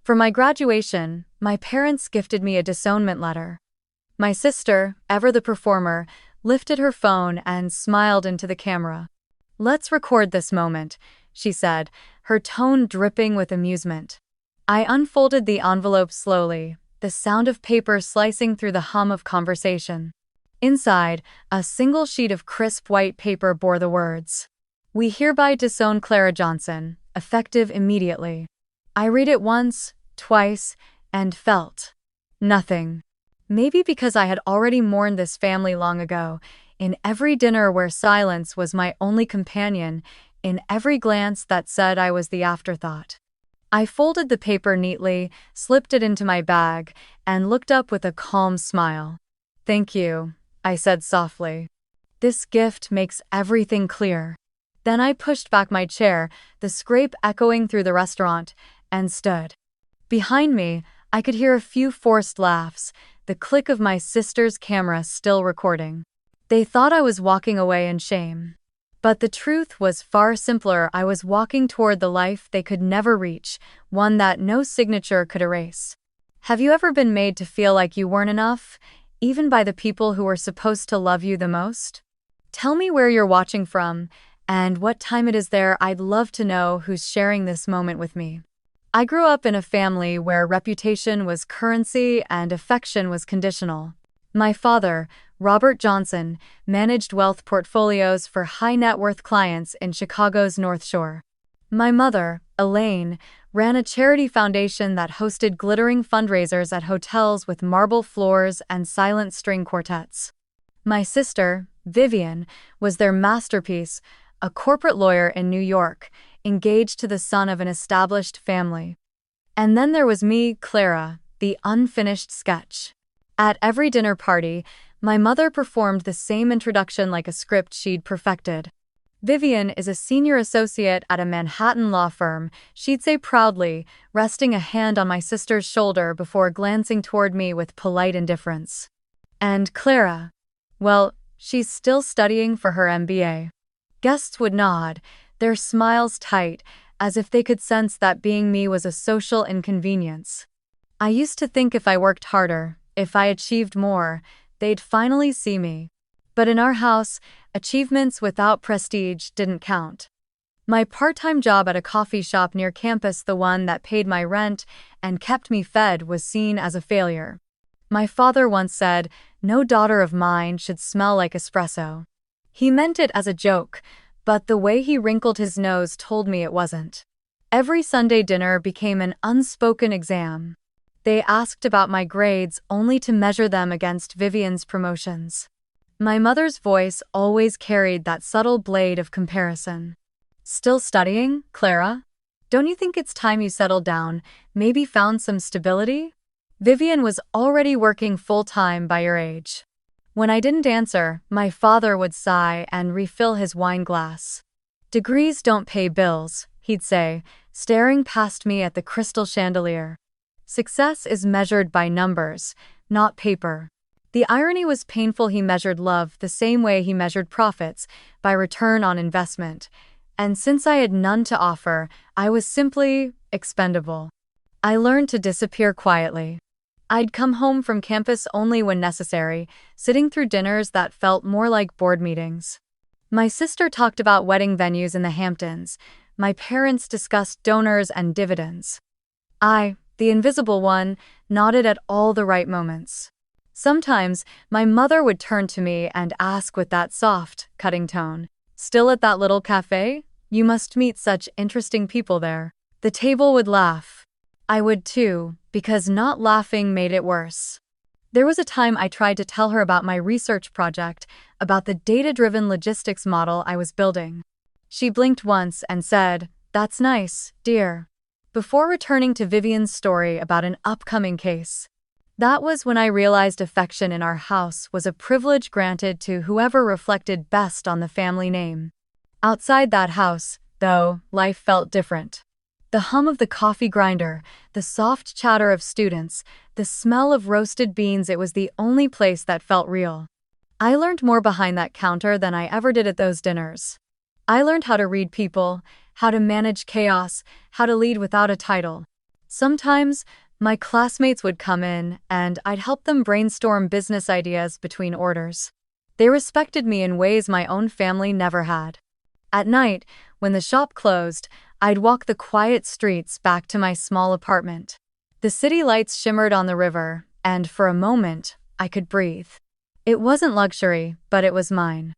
For my graduation, my parents gifted me a disownment letter. My sister, ever the performer, lifted her phone and smiled into the camera. "Let's record this moment," she said, her tone dripping with amusement. I unfolded the envelope slowly, the sound of paper slicing through the hum of conversation. Inside, a single sheet of crisp white paper bore the words, "We hereby disown Clara Johnson, effective immediately." I read it once, twice, and felt nothing. Maybe because I had already mourned this family long ago, in every dinner where silence was my only companion, in every glance that said I was the afterthought. I folded the paper neatly, slipped it into my bag, and looked up with a calm smile. "Thank you," I said softly. "This gift makes everything clear." Then I pushed back my chair, the scrape echoing through the restaurant, and stood. Behind me, I could hear a few forced laughs, the click of my sister's camera still recording. They thought I was walking away in shame. But the truth was far simpler. I was walking toward the life they could never reach, one that no signature could erase. Have you ever been made to feel like you weren't enough, even by the people who were supposed to love you the most? Tell me where you're watching from, and what time it is there. I'd love to know who's sharing this moment with me. I grew up in a family where reputation was currency and affection was conditional. My father, Robert Johnson, managed wealth portfolios for high-net-worth clients in Chicago's North Shore. My mother, Elaine, ran a charity foundation that hosted glittering fundraisers at hotels with marble floors and silent string quartets. My sister, Vivian, was their masterpiece, a corporate lawyer in New York, engaged to the son of an established family. And then there was me, Clara, the unfinished sketch. At every dinner party, my mother performed the same introduction like a script she'd perfected. "Vivian is a senior associate at a Manhattan law firm," she'd say proudly, resting a hand on my sister's shoulder before glancing toward me with polite indifference. "And Clara? Well, she's still studying for her MBA." Guests would nod, their smiles tight, as if they could sense that being me was a social inconvenience. I used to think if I worked harder, if I achieved more, they'd finally see me. But in our house, achievements without prestige didn't count. My part-time job at a coffee shop near campus, the one that paid my rent and kept me fed, was seen as a failure. My father once said, "No daughter of mine should smell like espresso." He meant it as a joke, but the way he wrinkled his nose told me it wasn't. Every Sunday dinner became an unspoken exam. They asked about my grades only to measure them against Vivian's promotions. My mother's voice always carried that subtle blade of comparison. "Still studying, Clara? Don't you think it's time you settled down, maybe found some stability? Vivian was already working full-time by your age." When I didn't answer, my father would sigh and refill his wine glass. "Degrees don't pay bills," he'd say, staring past me at the crystal chandelier. "Success is measured by numbers, not paper." The irony was painful. He measured love the same way he measured profits, by return on investment. And since I had none to offer, I was simply expendable. I learned to disappear quietly. I'd come home from campus only when necessary, sitting through dinners that felt more like board meetings. My sister talked about wedding venues in the Hamptons. My parents discussed donors and dividends. I, the invisible one, nodded at all the right moments. Sometimes, my mother would turn to me and ask with that soft, cutting tone, "Still at that little cafe? You must meet such interesting people there." The table would laugh. I would too, because not laughing made it worse. There was a time I tried to tell her about my research project, about the data-driven logistics model I was building. She blinked once and said, "That's nice, dear," before returning to Vivian's story about an upcoming case. That was when I realized affection in our house was a privilege granted to whoever reflected best on the family name. Outside that house, though, life felt different. The hum of the coffee grinder, the soft chatter of students, the smell of roasted beans, it was the only place that felt real. I learned more behind that counter than I ever did at those dinners. I learned how to read people, how to manage chaos, how to lead without a title. Sometimes, my classmates would come in, and I'd help them brainstorm business ideas between orders. They respected me in ways my own family never had. At night, when the shop closed, I'd walk the quiet streets back to my small apartment. The city lights shimmered on the river, and for a moment, I could breathe. It wasn't luxury, but it was mine.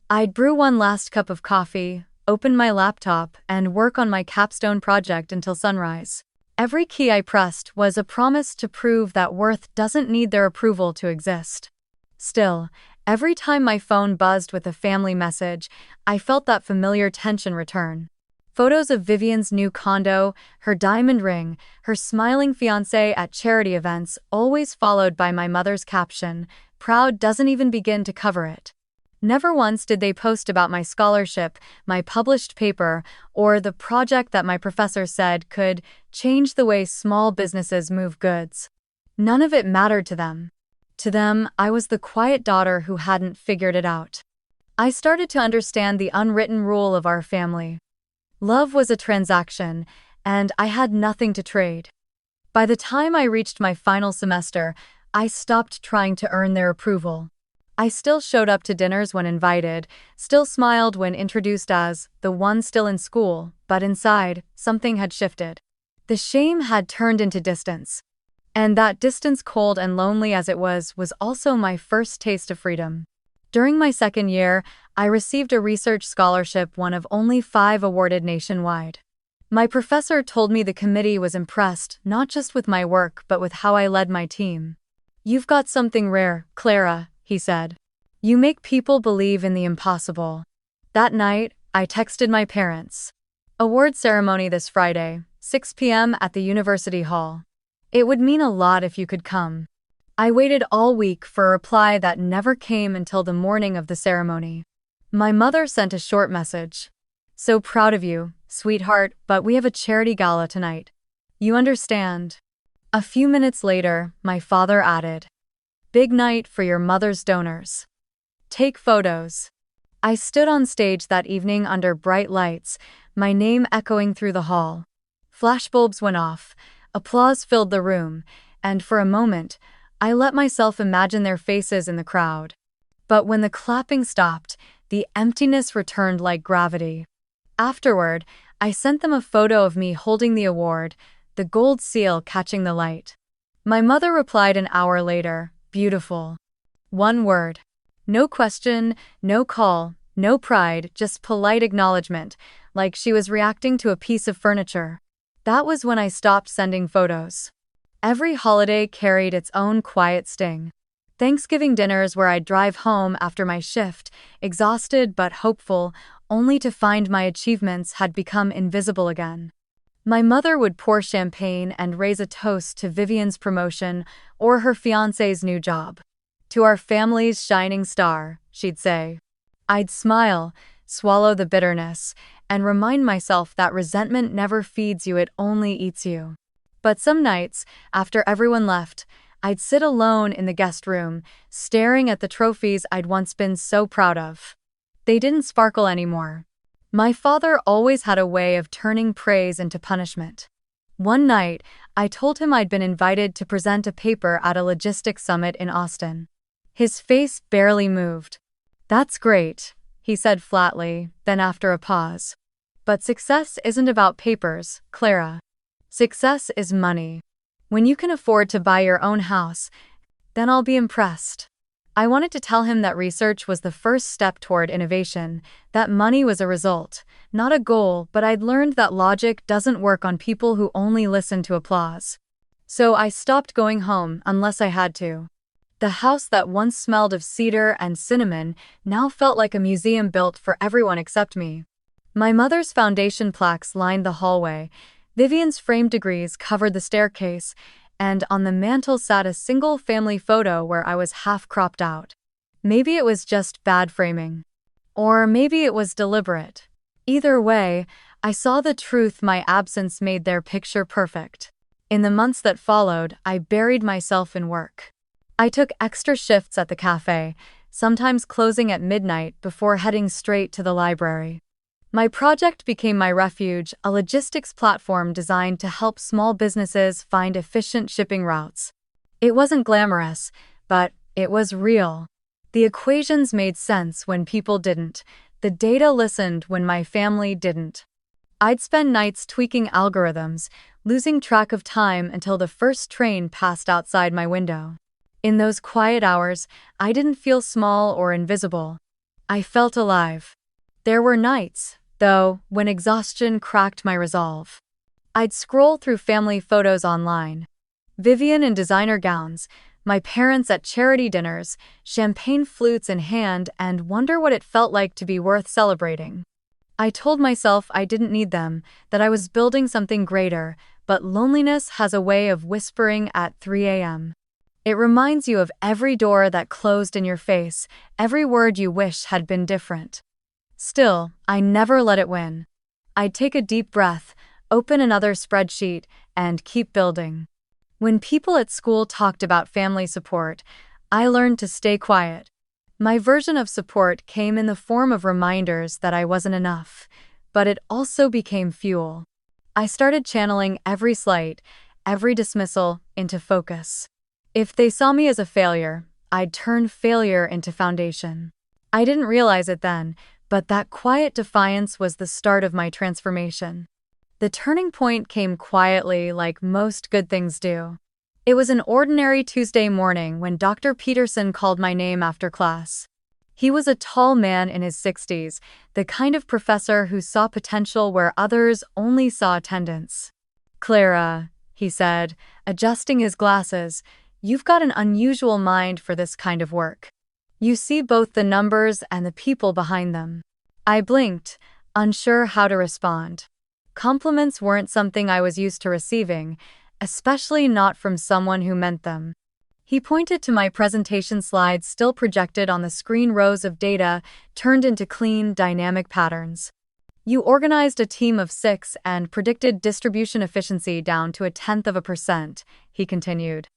I'd brew one last cup of coffee, open my laptop, and work on my capstone project until sunrise. Every key I pressed was a promise to prove that worth doesn't need their approval to exist. Still, every time my phone buzzed with a family message, I felt that familiar tension return. Photos of Vivian's new condo, her diamond ring, her smiling fiancé at charity events, always followed by my mother's caption, "Proud doesn't even begin to cover it." Never once did they post about my scholarship, my published paper, or the project that my professor said could change the way small businesses move goods. None of it mattered to them. To them, I was the quiet daughter who hadn't figured it out. I started to understand the unwritten rule of our family. Love was a transaction, and I had nothing to trade. By the time I reached my final semester, I stopped trying to earn their approval. I still showed up to dinners when invited, still smiled when introduced as the one still in school, but inside, something had shifted. The shame had turned into distance. And that distance, cold and lonely as it was also my first taste of freedom. During my second year, I received a research scholarship, one of only 5 awarded nationwide. My professor told me the committee was impressed not just with my work but with how I led my team. "You've got something rare, Clara," he said. "You make people believe in the impossible." That night, I texted my parents. "Award ceremony this Friday, 6 p.m. at the University Hall. It would mean a lot if you could come." I waited all week for a reply that never came until the morning of the ceremony. My mother sent a short message. "So proud of you, sweetheart, but we have a charity gala tonight. You understand." A few minutes later, my father added, "Big night for your mother's donors. Take photos." I stood on stage that evening under bright lights, my name echoing through the hall. Flashbulbs went off, applause filled the room, and for a moment, I let myself imagine their faces in the crowd. But when the clapping stopped, the emptiness returned like gravity. Afterward, I sent them a photo of me holding the award, the gold seal catching the light. My mother replied an hour later, "Beautiful." One word. No question, no call, no pride, just polite acknowledgement, like she was reacting to a piece of furniture. That was when I stopped sending photos. Every holiday carried its own quiet sting. Thanksgiving dinners where I'd drive home after my shift, exhausted but hopeful, only to find my achievements had become invisible again. My mother would pour champagne and raise a toast to Vivian's promotion or her fiancé's new job. "To our family's shining star," she'd say. I'd smile, swallow the bitterness, and remind myself that resentment never feeds you, it only eats you. But some nights, after everyone left, I'd sit alone in the guest room, staring at the trophies I'd once been so proud of. They didn't sparkle anymore. My father always had a way of turning praise into punishment. One night, I told him I'd been invited to present a paper at a logistics summit in Austin. His face barely moved. "That's great," he said flatly, then after a pause. "But success isn't about papers, Clara. Success is money. When you can afford to buy your own house, then I'll be impressed." I wanted to tell him that research was the first step toward innovation, that money was a result, not a goal, but I'd learned that logic doesn't work on people who only listen to applause. So I stopped going home unless I had to. The house that once smelled of cedar and cinnamon now felt like a museum built for everyone except me. My mother's foundation plaques lined the hallway, Vivian's framed degrees covered the staircase, and on the mantel sat a single family photo where I was half cropped out. Maybe it was just bad framing. Or maybe it was deliberate. Either way, I saw the truth: my absence made their picture perfect. In the months that followed, I buried myself in work. I took extra shifts at the cafe, sometimes closing at midnight before heading straight to the library. My project became my refuge, a logistics platform designed to help small businesses find efficient shipping routes. It wasn't glamorous, but it was real. The equations made sense when people didn't. The data listened when my family didn't. I'd spend nights tweaking algorithms, losing track of time until the first train passed outside my window. In those quiet hours, I didn't feel small or invisible. I felt alive. There were nights, though, when exhaustion cracked my resolve. I'd scroll through family photos online. Vivian in designer gowns, my parents at charity dinners, champagne flutes in hand, and wonder what it felt like to be worth celebrating. I told myself I didn't need them, that I was building something greater, but loneliness has a way of whispering at 3 a.m. It reminds you of every door that closed in your face, every word you wish had been different. Still, I never let it win. I'd take a deep breath, open another spreadsheet, and keep building. When people at school talked about family support, I learned to stay quiet. My version of support came in the form of reminders that I wasn't enough, but it also became fuel. I started channeling every slight, every dismissal into focus. If they saw me as a failure, I'd turn failure into foundation. I didn't realize it then, but that quiet defiance was the start of my transformation. The turning point came quietly, like most good things do. It was an ordinary Tuesday morning when Dr. Peterson called my name after class. He was a tall man in his 60s, the kind of professor who saw potential where others only saw attendance. "Clara," he said, adjusting his glasses, "you've got an unusual mind for this kind of work. You see both the numbers and the people behind them." I blinked, unsure how to respond. Compliments weren't something I was used to receiving, especially not from someone who meant them. He pointed to my presentation slides still projected on the screen, rows of data turned into clean, dynamic patterns. "You organized a team of 6 and predicted distribution efficiency down to 0.1%, he continued.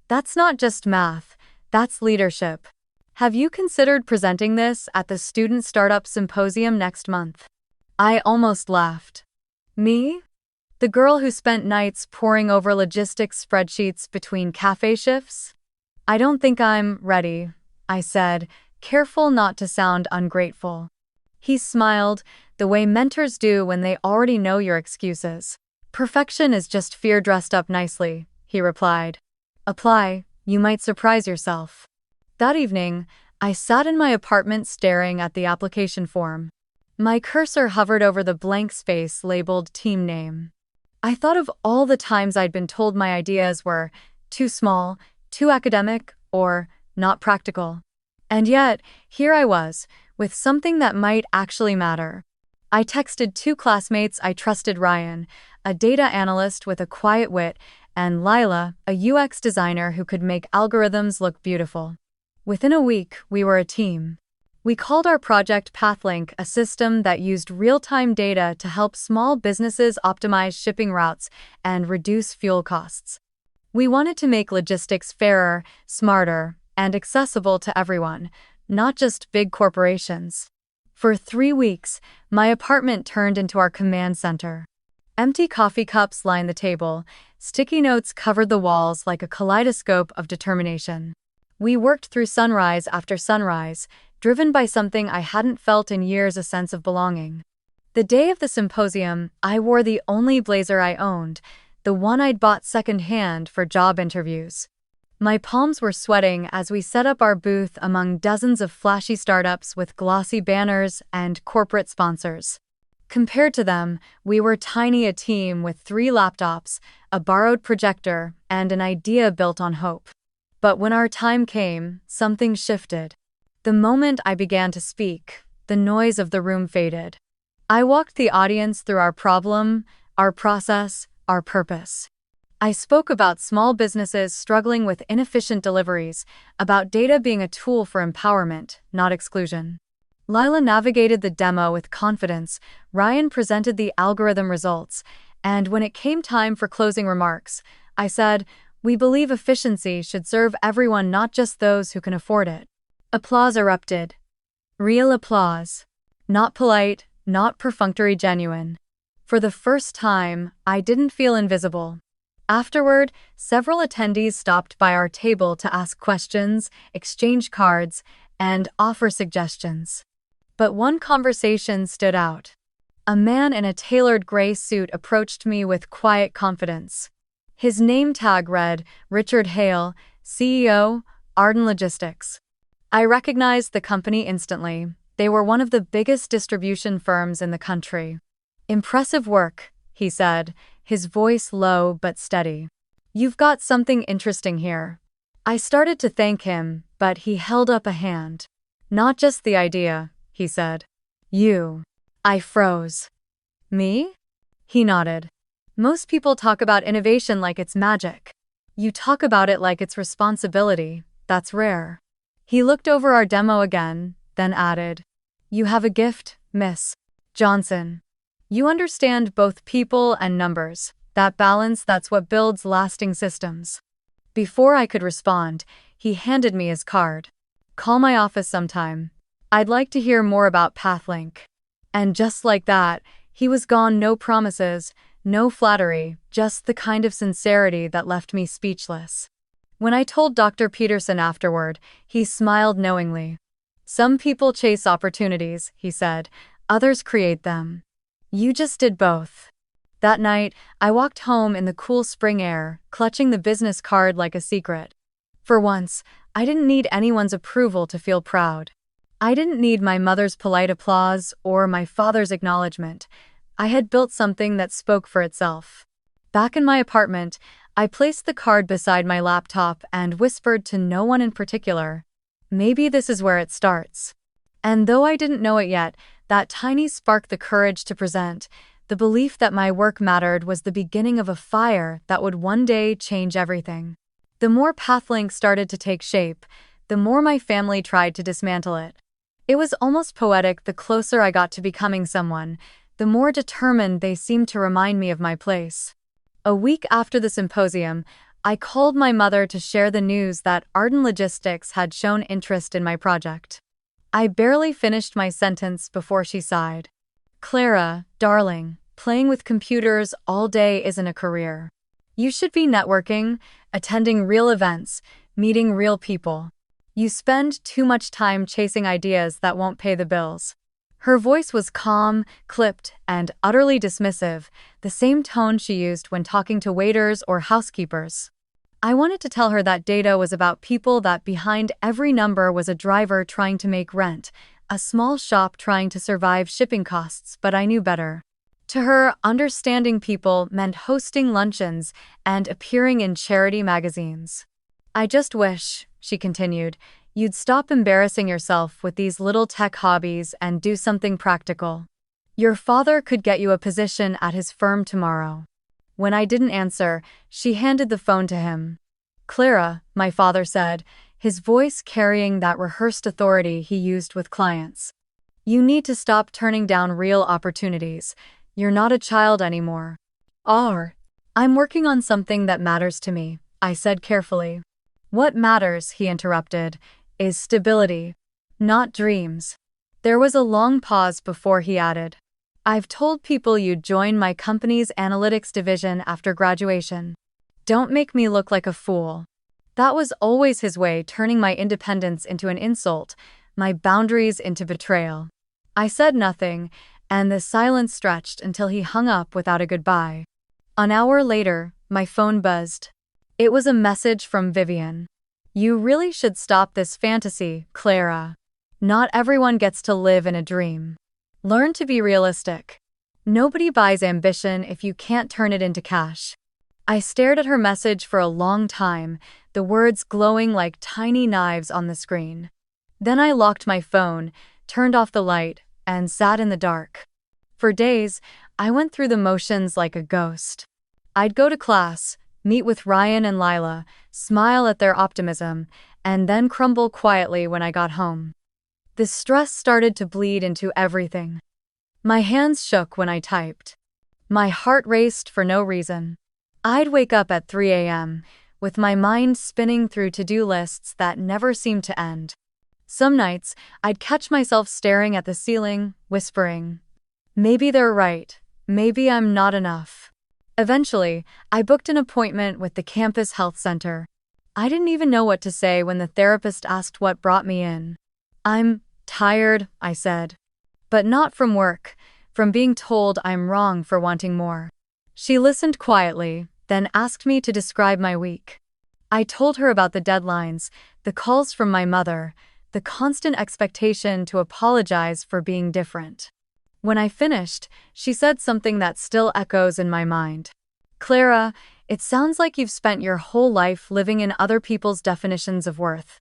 "That's not just math, that's leadership. Have you considered presenting this at the Student Startup Symposium next month?" I almost laughed. Me? The girl who spent nights poring over logistics spreadsheets between cafe shifts? "I don't think I'm ready," I said, careful not to sound ungrateful. He smiled, the way mentors do when they already know your excuses. "Perfection is just fear dressed up nicely," he replied. "Apply, you might surprise yourself." That evening, I sat in my apartment staring at the application form. My cursor hovered over the blank space labeled team name. I thought of all the times I'd been told my ideas were too small, too academic, or not practical. And yet, here I was, with something that might actually matter. I texted 2 classmates I trusted: Ryan, a data analyst with a quiet wit, and Lila, a UX designer who could make algorithms look beautiful. Within a week, we were a team. We called our project Pathlink, a system that used real-time data to help small businesses optimize shipping routes and reduce fuel costs. We wanted to make logistics fairer, smarter, and accessible to everyone, not just big corporations. For 3 weeks, my apartment turned into our command center. Empty coffee cups lined the table, sticky notes covered the walls like a kaleidoscope of determination. We worked through sunrise after sunrise, driven by something I hadn't felt in years: a sense of belonging. The day of the symposium, I wore the only blazer I owned, the one I'd bought secondhand for job interviews. My palms were sweating as we set up our booth among dozens of flashy startups with glossy banners and corporate sponsors. Compared to them, we were tiny, a team with 3 laptops, a borrowed projector, and an idea built on hope. But when our time came, something shifted. The moment I began to speak, the noise of the room faded. I walked the audience through our problem, our process, our purpose. I spoke about small businesses struggling with inefficient deliveries, about data being a tool for empowerment, not exclusion. Lila navigated the demo with confidence, Ryan presented the algorithm results, and when it came time for closing remarks, I said, "We believe efficiency should serve everyone, not just those who can afford it." Applause erupted. Real applause. Not polite, not perfunctory genuine. For the first time, I didn't feel invisible. Afterward, several attendees stopped by our table to ask questions, exchange cards, and offer suggestions. But one conversation stood out. A man in a tailored gray suit approached me with quiet confidence. His name tag read, Richard Hale, CEO, Arden Logistics. I recognized the company instantly. They were one of the biggest distribution firms in the country. "Impressive work," he said, his voice low but steady. "You've got something interesting here." I started to thank him, but he held up a hand. "Not just the idea," he said. "You." I froze. "Me?" He nodded. "Most people talk about innovation like it's magic. You talk about it like it's responsibility. That's rare." He looked over our demo again, then added, "You have a gift, Miss Johnson. You understand both people and numbers. That balance, that's what builds lasting systems." Before I could respond, he handed me his card. "Call my office sometime. I'd like to hear more about Pathlink." And just like that, he was gone. No promises, no flattery, just the kind of sincerity that left me speechless. When I told Dr. Peterson afterward, he smiled knowingly. "Some people chase opportunities," he said, "others create them. You just did both." That night, I walked home in the cool spring air, clutching the business card like a secret. For once, I didn't need anyone's approval to feel proud. I didn't need my mother's polite applause or my father's acknowledgement. I had built something that spoke for itself. Back in my apartment, I placed the card beside my laptop and whispered to no one in particular, "Maybe this is where it starts." And though I didn't know it yet, that tiny spark, the courage to present, the belief that my work mattered, was the beginning of a fire that would one day change everything. The more Pathlink started to take shape, the more my family tried to dismantle it. It was almost poetic. The closer I got to becoming someone, the more determined they seemed to remind me of my place. A week after the symposium, I called my mother to share the news that Arden Logistics had shown interest in my project. I barely finished my sentence before she sighed. "Clara, darling, playing with computers all day isn't a career. You should be networking, attending real events, meeting real people. You spend too much time chasing ideas that won't pay the bills." Her voice was calm, clipped, and utterly dismissive, the same tone she used when talking to waiters or housekeepers. I wanted to tell her that data was about people, that behind every number was a driver trying to make rent, a small shop trying to survive shipping costs, but I knew better. To her, understanding people meant hosting luncheons and appearing in charity magazines. "I just wish," she continued, "you'd stop embarrassing yourself with these little tech hobbies and do something practical. Your father could get you a position at his firm tomorrow." When I didn't answer, she handed the phone to him. "Clara," my father said, his voice carrying that rehearsed authority he used with clients, "you need to stop turning down real opportunities. You're not a child anymore." "I'm working on something that matters to me," I said carefully. "What matters," he interrupted, "is stability, not dreams." There was a long pause before he added, "I've told people you'd join my company's analytics division after graduation. Don't make me look like a fool." That was always his way, turning my independence into an insult, my boundaries into betrayal. I said nothing, and the silence stretched until he hung up without a goodbye. An hour later, my phone buzzed. It was a message from Vivian. "You really should stop this fantasy, Clara. Not everyone gets to live in a dream. Learn to be realistic. Nobody buys ambition if you can't turn it into cash." I stared at her message for a long time, the words glowing like tiny knives on the screen. Then I locked my phone, turned off the light, and sat in the dark. For days, I went through the motions like a ghost. I'd go to class, meet with Ryan and Lila, smile at their optimism, and then crumble quietly when I got home. The stress started to bleed into everything. My hands shook when I typed. My heart raced for no reason. I'd wake up at 3 a.m., with my mind spinning through to-do lists that never seemed to end. Some nights, I'd catch myself staring at the ceiling, whispering, Maybe they're right. Maybe I'm not enough. Eventually, I booked an appointment with the campus health center. I didn't even know what to say when the therapist asked what brought me in. I'm tired, I said. But not from work, from being told I'm wrong for wanting more. She listened quietly, then asked me to describe my week. I told her about the deadlines, the calls from my mother, the constant expectation to apologize for being different. When I finished, she said something that still echoes in my mind. Clara, it sounds like you've spent your whole life living in other people's definitions of worth.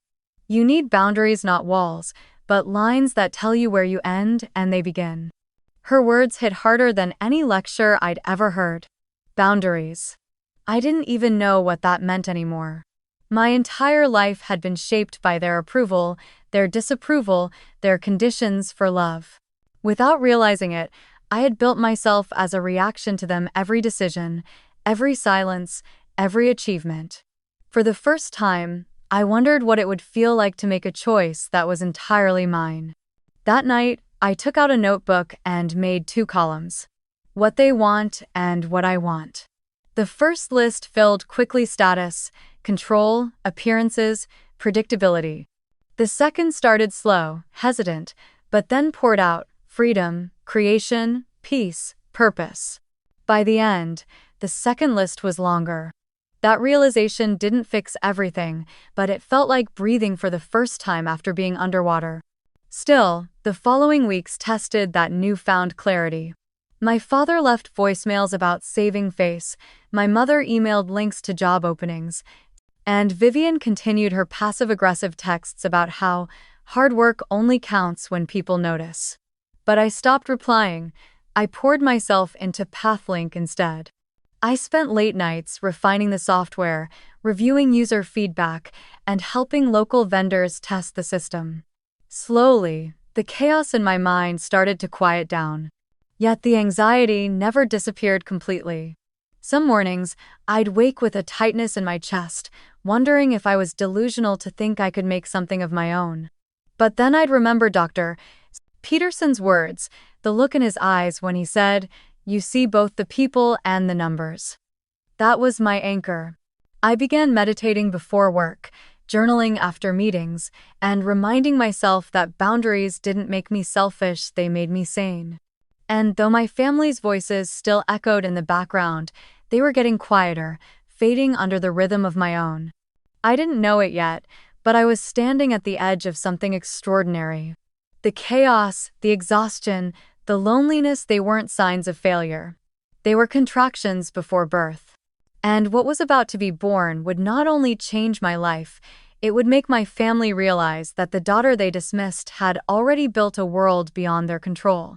You need boundaries, not walls, but lines that tell you where you end and they begin. Her words hit harder than any lecture I'd ever heard. Boundaries. I didn't even know what that meant anymore. My entire life had been shaped by their approval, their disapproval, their conditions for love. Without realizing it, I had built myself as a reaction to them every decision, every silence, every achievement. For the first time, I wondered what it would feel like to make a choice that was entirely mine. That night, I took out a notebook and made 2 columns. What they want and what I want. The first list filled quickly status, control, appearances, predictability. The second started slow, hesitant, but then poured out freedom, creation, peace, purpose. By the end, the second list was longer. That realization didn't fix everything, but it felt like breathing for the first time after being underwater. Still, the following weeks tested that newfound clarity. My father left voicemails about saving face, my mother emailed links to job openings, and Vivian continued her passive-aggressive texts about how hard work only counts when people notice. But I stopped replying. I poured myself into Pathlink instead. I spent late nights refining the software, reviewing user feedback, and helping local vendors test the system. Slowly, the chaos in my mind started to quiet down. Yet the anxiety never disappeared completely. Some mornings, I'd wake with a tightness in my chest, wondering if I was delusional to think I could make something of my own. But then I'd remember Dr. Peterson's words, the look in his eyes when he said, "You see both the people and the numbers." That was my anchor. I began meditating before work, journaling after meetings, and reminding myself that boundaries didn't make me selfish, they made me sane. And though my family's voices still echoed in the background, they were getting quieter, fading under the rhythm of my own. I didn't know it yet, but I was standing at the edge of something extraordinary. The chaos, the exhaustion, the loneliness, they weren't signs of failure. They were contractions before birth. And what was about to be born would not only change my life, it would make my family realize that the daughter they dismissed had already built a world beyond their control.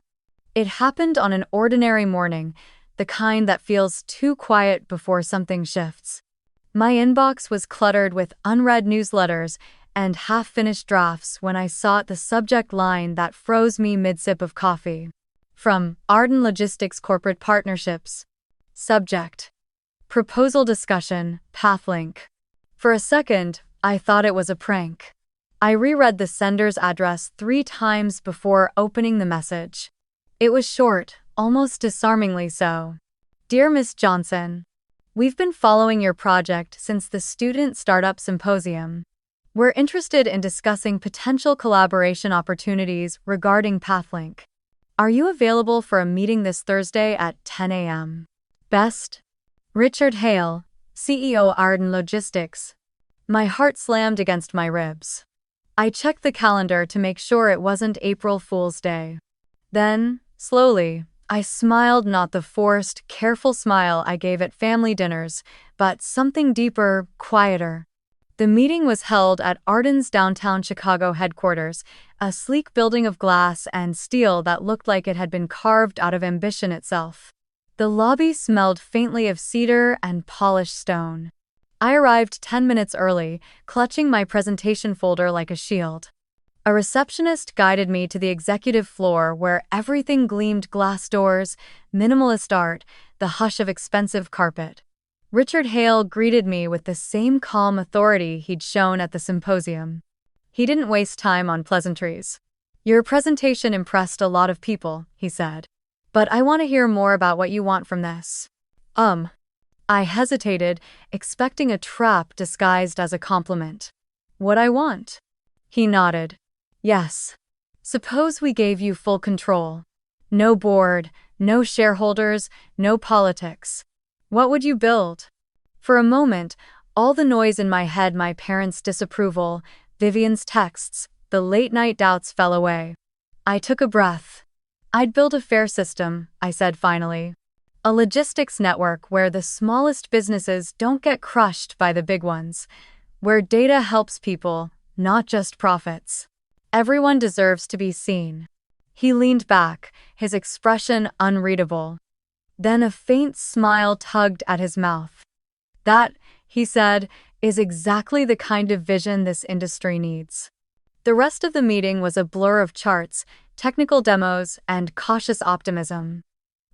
It happened on an ordinary morning, the kind that feels too quiet before something shifts. My inbox was cluttered with unread newsletters and half-finished drafts when I saw the subject line that froze me mid-sip of coffee. From Arden Logistics Corporate Partnerships. Subject: Proposal Discussion, Pathlink. For a second, I thought it was a prank. I reread the sender's address 3 times before opening the message. It was short, almost disarmingly so. Dear Miss Johnson, we've been following your project since the Student Startup Symposium. We're interested in discussing potential collaboration opportunities regarding Pathlink. Are you available for a meeting this Thursday at 10 a.m.? Best, Richard Hale, CEO Arden Logistics. My heart slammed against my ribs. I checked the calendar to make sure it wasn't April Fool's Day. Then, slowly, I smiled, not the forced, careful smile I gave at family dinners, but something deeper, quieter. The meeting was held at Arden's downtown Chicago headquarters, a sleek building of glass and steel that looked like it had been carved out of ambition itself. The lobby smelled faintly of cedar and polished stone. I arrived 10 minutes early, clutching my presentation folder like a shield. A receptionist guided me to the executive floor where everything gleamed: glass doors, minimalist art, the hush of expensive carpet. Richard Hale greeted me with the same calm authority he'd shown at the symposium. He didn't waste time on pleasantries. Your presentation impressed a lot of people, he said. But I want to hear more about what you want from this. Um. I hesitated, expecting a trap disguised as a compliment. What I want? He nodded. Yes. Suppose we gave you full control. No board, no shareholders, no politics. What would you build? For a moment, all the noise in my head, my parents' disapproval, Vivian's texts, the late-night doubts fell away. I took a breath. I'd build a fair system, I said finally. A logistics network where the smallest businesses don't get crushed by the big ones, where data helps people, not just profits. Everyone deserves to be seen. He leaned back, his expression unreadable. Then a faint smile tugged at his mouth. That, he said, is exactly the kind of vision this industry needs. The rest of the meeting was a blur of charts, technical demos, and cautious optimism.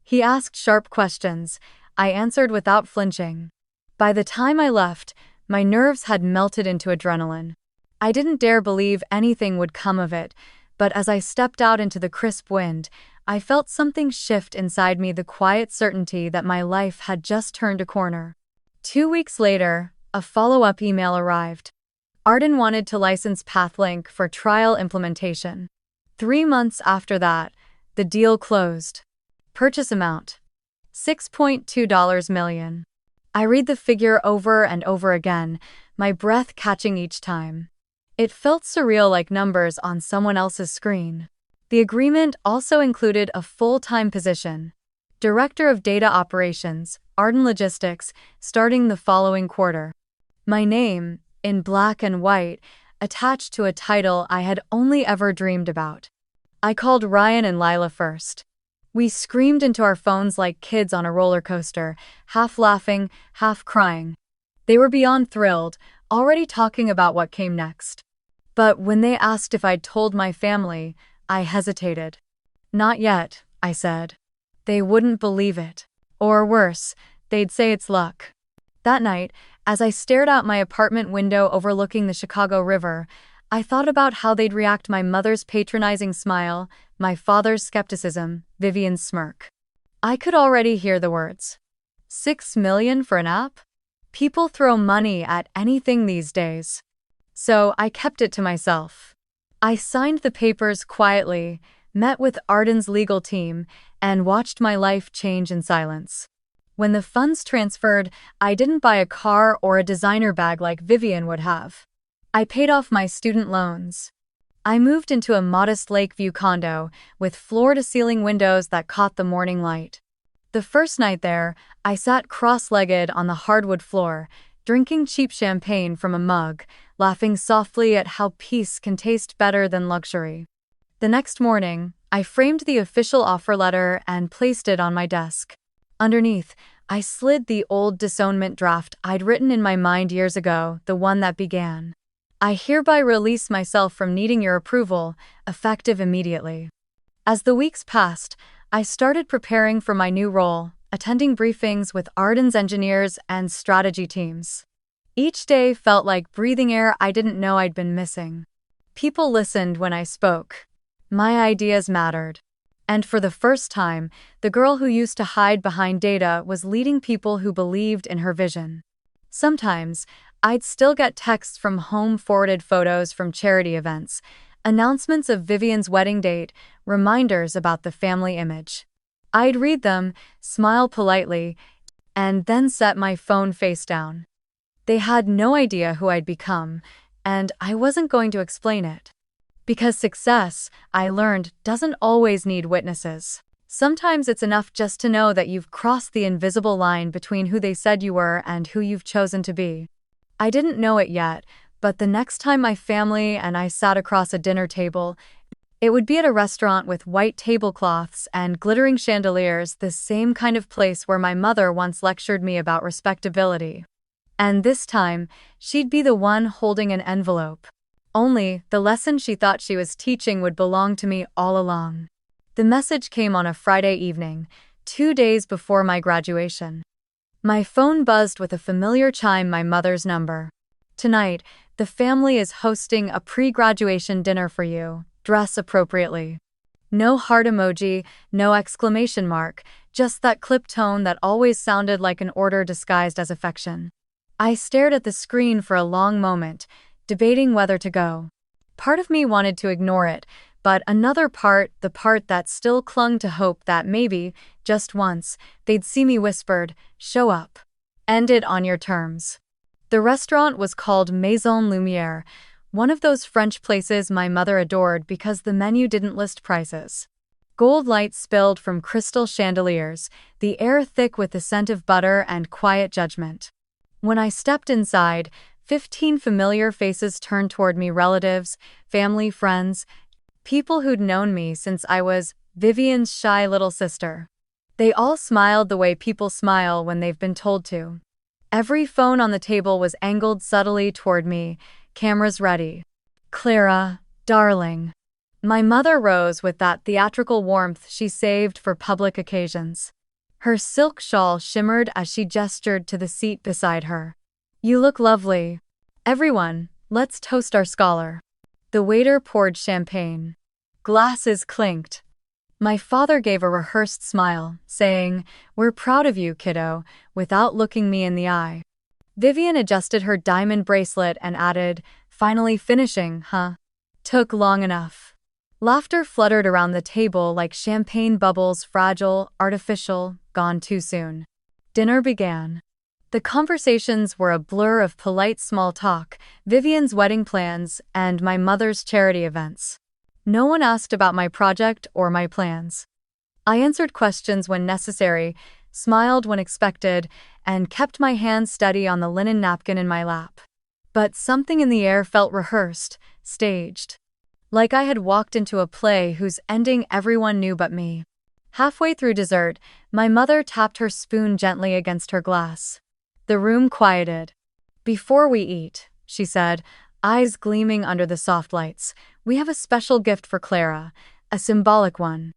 He asked sharp questions. I answered without flinching. By the time I left, my nerves had melted into adrenaline. I didn't dare believe anything would come of it, but as I stepped out into the crisp wind, I felt something shift inside me, the quiet certainty that my life had just turned a corner. 2 weeks later, a follow-up email arrived. Arden wanted to license Pathlink for trial implementation. 3 months after that, the deal closed. Purchase amount: $6.2 million. I read the figure over and over again, my breath catching each time. It felt surreal, like numbers on someone else's screen. The agreement also included a full-time position, Director of Data Operations, Arden Logistics, starting the following quarter. My name, in black and white, attached to a title I had only ever dreamed about. I called Ryan and Lila first. We screamed into our phones like kids on a roller coaster, half laughing, half crying. They were beyond thrilled, already talking about what came next. But when they asked if I'd told my family, I hesitated. Not yet, I said. They wouldn't believe it. Or worse, they'd say it's luck. That night, as I stared out my apartment window overlooking the Chicago River, I thought about how they'd react: my mother's patronizing smile, my father's skepticism, Vivian's smirk. I could already hear the words. $6 million for an app? People throw money at anything these days. So I kept it to myself. I signed the papers quietly, met with Arden's legal team, and watched my life change in silence. When the funds transferred, I didn't buy a car or a designer bag like Vivian would have. I paid off my student loans. I moved into a modest Lakeview condo with floor-to-ceiling windows that caught the morning light. The first night there, I sat cross-legged on the hardwood floor, drinking cheap champagne from a mug, laughing softly at how peace can taste better than luxury. The next morning, I framed the official offer letter and placed it on my desk. Underneath, I slid the old Disownment draft I'd written in my mind years ago, the one that began, "I hereby release myself from needing your approval, effective immediately." As the weeks passed, I started preparing for my new role, attending briefings with Arden's engineers and strategy teams. Each day felt like breathing air I didn't know I'd been missing. People listened when I spoke. My ideas mattered. And for the first time, the girl who used to hide behind data was leading people who believed in her vision. Sometimes, I'd still get texts from home, forwarded photos from charity events, announcements of Vivian's wedding date, reminders about the family image. I'd read them, smile politely, and then set my phone face down. They had no idea who I'd become, and I wasn't going to explain it. Because success, I learned, doesn't always need witnesses. Sometimes it's enough just to know that you've crossed the invisible line between who they said you were and who you've chosen to be. I didn't know it yet, but the next time my family and I sat across a dinner table, it would be at a restaurant with white tablecloths and glittering chandeliers, the same kind of place where my mother once lectured me about respectability. And this time, she'd be the one holding an envelope. Only, the lesson she thought she was teaching would belong to me all along. The message came on a Friday evening, 2 days before my graduation. My phone buzzed with a familiar chime, my mother's number. "Tonight, the family is hosting a pre-graduation dinner for you. Dress appropriately." No heart emoji, no exclamation mark, just that clipped tone that always sounded like an order disguised as affection. I stared at the screen for a long moment, debating whether to go. Part of me wanted to ignore it, but another part, the part that still clung to hope that maybe, just once, they'd see me, whispered, "Show up. End it on your terms." The restaurant was called Maison Lumière, one of those French places my mother adored because the menu didn't list prices. Gold light spilled from crystal chandeliers, the air thick with the scent of butter and quiet judgment. When I stepped inside, 15 familiar faces turned toward me, relatives, family, friends, people who'd known me since I was Vivian's shy little sister. They all smiled the way people smile when they've been told to. Every phone on the table was angled subtly toward me, cameras ready. "Clara, darling." My mother rose with that theatrical warmth she saved for public occasions. Her silk shawl shimmered as she gestured to the seat beside her. "You look lovely. Everyone, let's toast our scholar." The waiter poured champagne. Glasses clinked. My father gave a rehearsed smile, saying, "We're proud of you, kiddo," without looking me in the eye. Vivian adjusted her diamond bracelet and added, "Finally finishing, huh? Took long enough." Laughter fluttered around the table like champagne bubbles, fragile, artificial, gone too soon. Dinner began. The conversations were a blur of polite small talk, Vivian's wedding plans, and my mother's charity events. No one asked about my project or my plans. I answered questions when necessary, smiled when expected, and kept my hands steady on the linen napkin in my lap. But something in the air felt rehearsed, staged. Like I had walked into a play whose ending everyone knew but me. Halfway through dessert, my mother tapped her spoon gently against her glass. The room quieted. "Before we eat," she said, eyes gleaming under the soft lights, "we have a special gift for Clara, a symbolic one."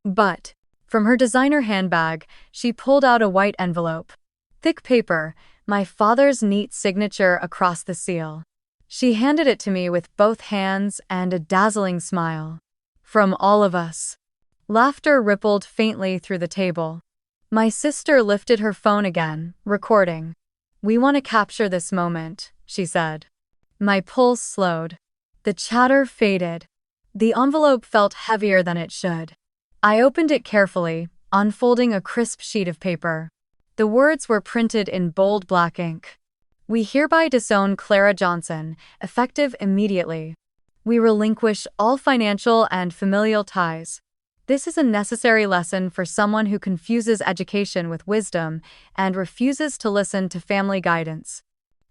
But, from her designer handbag, she pulled out a white envelope. Thick paper, my father's neat signature across the seal. She handed it to me with both hands and a dazzling smile. "From all of us." Laughter rippled faintly through the table. My sister lifted her phone again, recording. "We want to capture this moment," she said. My pulse slowed. The chatter faded. The envelope felt heavier than it should. I opened it carefully, unfolding a crisp sheet of paper. The words were printed in bold black ink. "We hereby disown Clara Johnson, effective immediately. We relinquish all financial and familial ties. This is a necessary lesson for someone who confuses education with wisdom and refuses to listen to family guidance.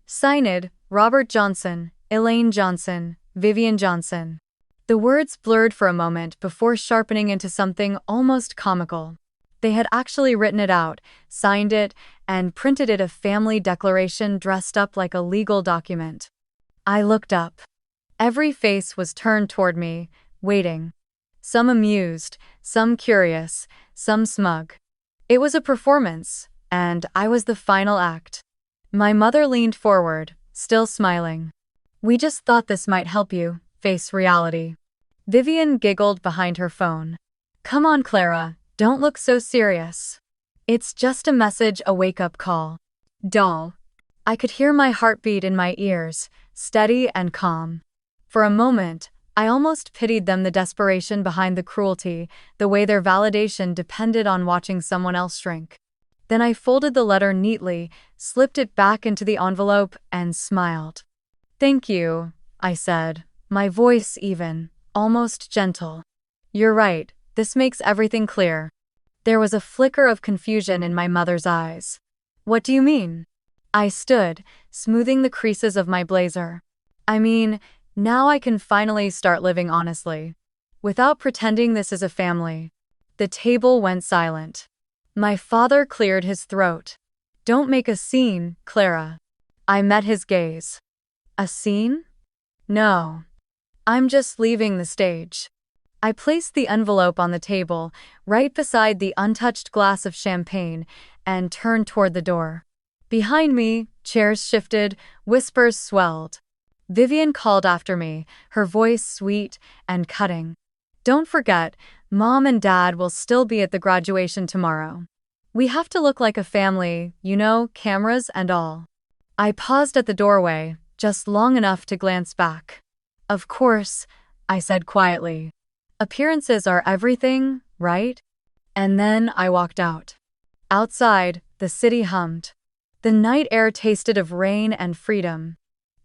Signed, Robert Johnson, Elaine Johnson, Vivian Johnson." The words blurred for a moment before sharpening into something almost comical. They had actually written it out, signed it, and printed it, a family declaration dressed up like a legal document. I looked up. Every face was turned toward me, waiting. Some amused, some curious, some smug. It was a performance, and I was the final act. My mother leaned forward, still smiling. "We just thought this might help you face reality." Vivian giggled behind her phone. "Come on, Clara, don't look so serious. It's just a message, a wake-up call." Doll. I could hear my heartbeat in my ears, steady and calm. For a moment, I almost pitied them, the desperation behind the cruelty, the way their validation depended on watching someone else shrink. Then I folded the letter neatly, slipped it back into the envelope, and smiled. "Thank you," I said, my voice even, almost gentle. "You're right, this makes everything clear." There was a flicker of confusion in my mother's eyes. "What do you mean?" I stood, smoothing the creases of my blazer. "I mean, now I can finally start living honestly, without pretending this is a family." The table went silent. My father cleared his throat. "Don't make a scene, Clara." I met his gaze. "A scene? No. I'm just leaving the stage." I placed the envelope on the table, right beside the untouched glass of champagne, and turned toward the door. Behind me, chairs shifted, whispers swelled. Vivian called after me, her voice sweet and cutting. "Don't forget, Mom and Dad will still be at the graduation tomorrow. We have to look like a family, cameras and all. I paused at the doorway, just long enough to glance back. Of course, I said quietly. Appearances are everything, right? And then I walked out. Outside, the city hummed. The night air tasted of rain and freedom.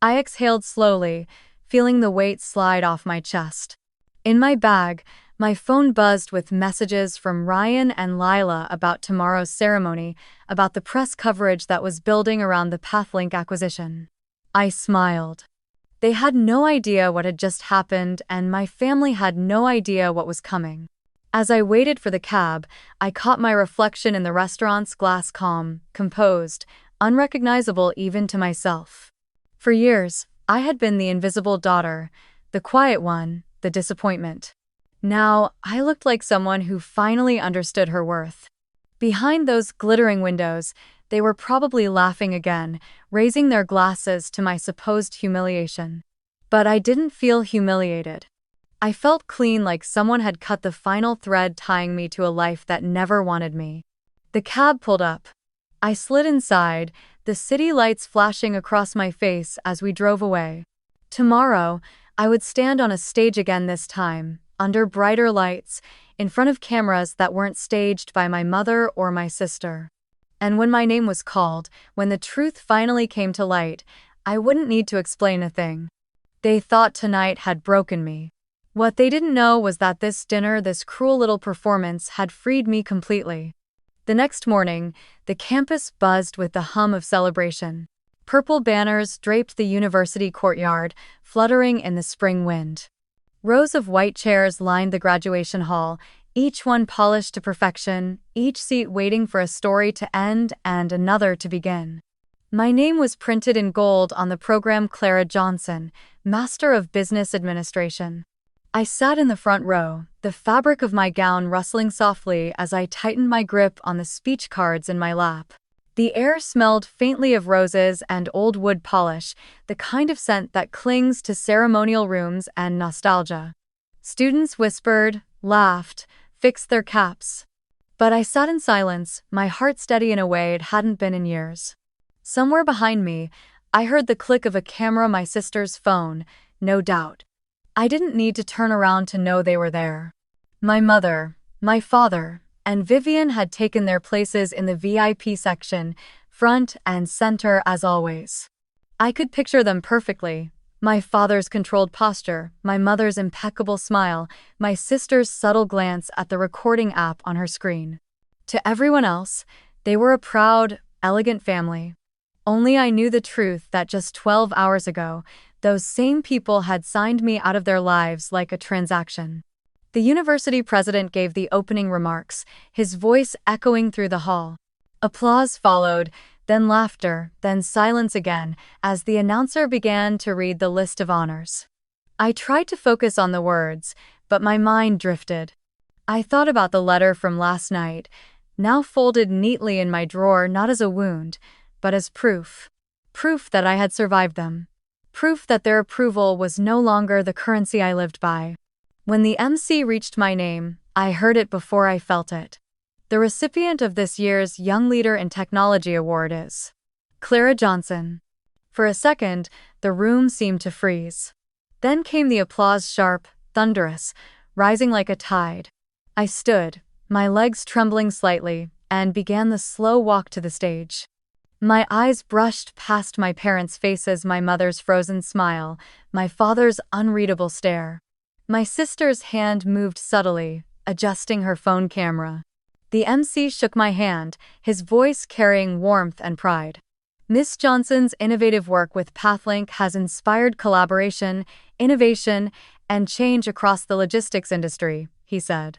I exhaled slowly, feeling the weight slide off my chest. In my bag, my phone buzzed with messages from Ryan and Lila about tomorrow's ceremony, about the press coverage that was building around the Pathlink acquisition. I smiled. They had no idea what had just happened, and my family had no idea what was coming. As I waited for the cab, I caught my reflection in the restaurant's glass, calm, composed, unrecognizable even to myself. For years, I had been the invisible daughter, the quiet one, the disappointment. Now, I looked like someone who finally understood her worth. Behind those glittering windows, they were probably laughing again, raising their glasses to my supposed humiliation. But I didn't feel humiliated. I felt clean, like someone had cut the final thread tying me to a life that never wanted me. The cab pulled up. I slid inside, the city lights flashing across my face as we drove away. Tomorrow, I would stand on a stage again, this time, under brighter lights, in front of cameras that weren't staged by my mother or my sister. And when my name was called, when the truth finally came to light, I wouldn't need to explain a thing. They thought tonight had broken me. What they didn't know was that this dinner, this cruel little performance, had freed me completely. The next morning, the campus buzzed with the hum of celebration. Purple banners draped the university courtyard, fluttering in the spring wind. Rows of white chairs lined the graduation hall, each one polished to perfection, each seat waiting for a story to end and another to begin. My name was printed in gold on the program, Clara Johnson, Master of Business Administration. I sat in the front row, the fabric of my gown rustling softly as I tightened my grip on the speech cards in my lap. The air smelled faintly of roses and old wood polish, the kind of scent that clings to ceremonial rooms and nostalgia. Students whispered, laughed, fixed their caps. But I sat in silence, my heart steady in a way it hadn't been in years. Somewhere behind me, I heard the click of a camera, my sister's phone, no doubt. I didn't need to turn around to know they were there. My mother, my father, and Vivian had taken their places in the VIP section, front and center as always. I could picture them perfectly. My father's controlled posture, my mother's impeccable smile, my sister's subtle glance at the recording app on her screen. To everyone else, they were a proud, elegant family. Only I knew the truth that just 12 hours ago, those same people had signed me out of their lives like a transaction. The university president gave the opening remarks, his voice echoing through the hall. Applause followed, then laughter, then silence again, as the announcer began to read the list of honors. I tried to focus on the words, but my mind drifted. I thought about the letter from last night, now folded neatly in my drawer, not as a wound, but as proof. Proof that I had survived them. Proof that their approval was no longer the currency I lived by. When the MC reached my name, I heard it before I felt it. The recipient of this year's Young Leader in Technology Award is Clara Johnson. For a second, the room seemed to freeze. Then came the applause, sharp, thunderous, rising like a tide. I stood, my legs trembling slightly, and began the slow walk to the stage. My eyes brushed past my parents' faces, my mother's frozen smile, my father's unreadable stare. My sister's hand moved subtly, adjusting her phone camera. The MC shook my hand, his voice carrying warmth and pride. Miss Johnson's innovative work with Pathlink has inspired collaboration, innovation, and change across the logistics industry, he said.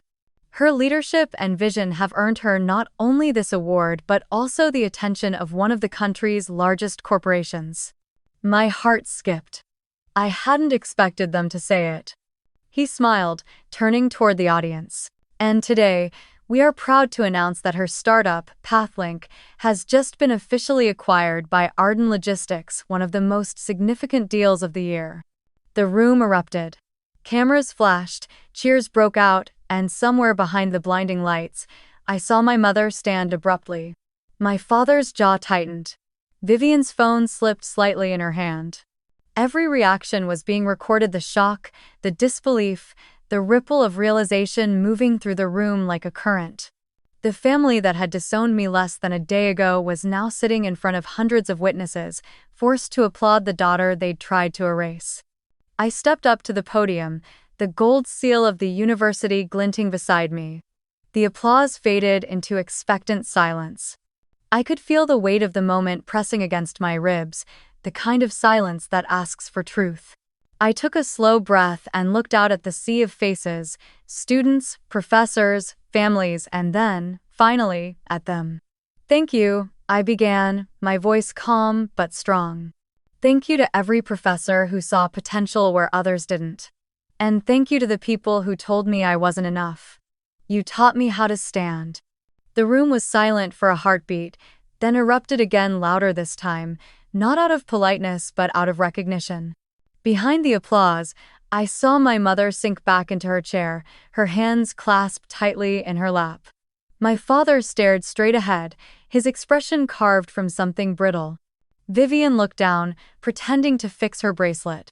Her leadership and vision have earned her not only this award but also the attention of one of the country's largest corporations. My heart skipped. I hadn't expected them to say it. He smiled, turning toward the audience. And today, we are proud to announce that her startup, Pathlink, has just been officially acquired by Arden Logistics, one of the most significant deals of the year. The room erupted. Cameras flashed, cheers broke out, and somewhere behind the blinding lights, I saw my mother stand abruptly. My father's jaw tightened. Vivian's phone slipped slightly in her hand. Every reaction was being recorded: the shock, the disbelief, the ripple of realization moving through the room like a current. The family that had disowned me less than a day ago was now sitting in front of hundreds of witnesses, forced to applaud the daughter they'd tried to erase. I stepped up to the podium, the gold seal of the university glinting beside me. The applause faded into expectant silence. I could feel the weight of the moment pressing against my ribs, the kind of silence that asks for truth. I took a slow breath and looked out at the sea of faces: students, professors, families, and then, finally, at them. "Thank you," I began, my voice calm but strong. "Thank you to every professor who saw potential where others didn't. And thank you to the people who told me I wasn't enough. You taught me how to stand." The room was silent for a heartbeat, then erupted again, louder this time, not out of politeness but out of recognition. Behind the applause, I saw my mother sink back into her chair, her hands clasped tightly in her lap. My father stared straight ahead, his expression carved from something brittle. Vivian looked down, pretending to fix her bracelet.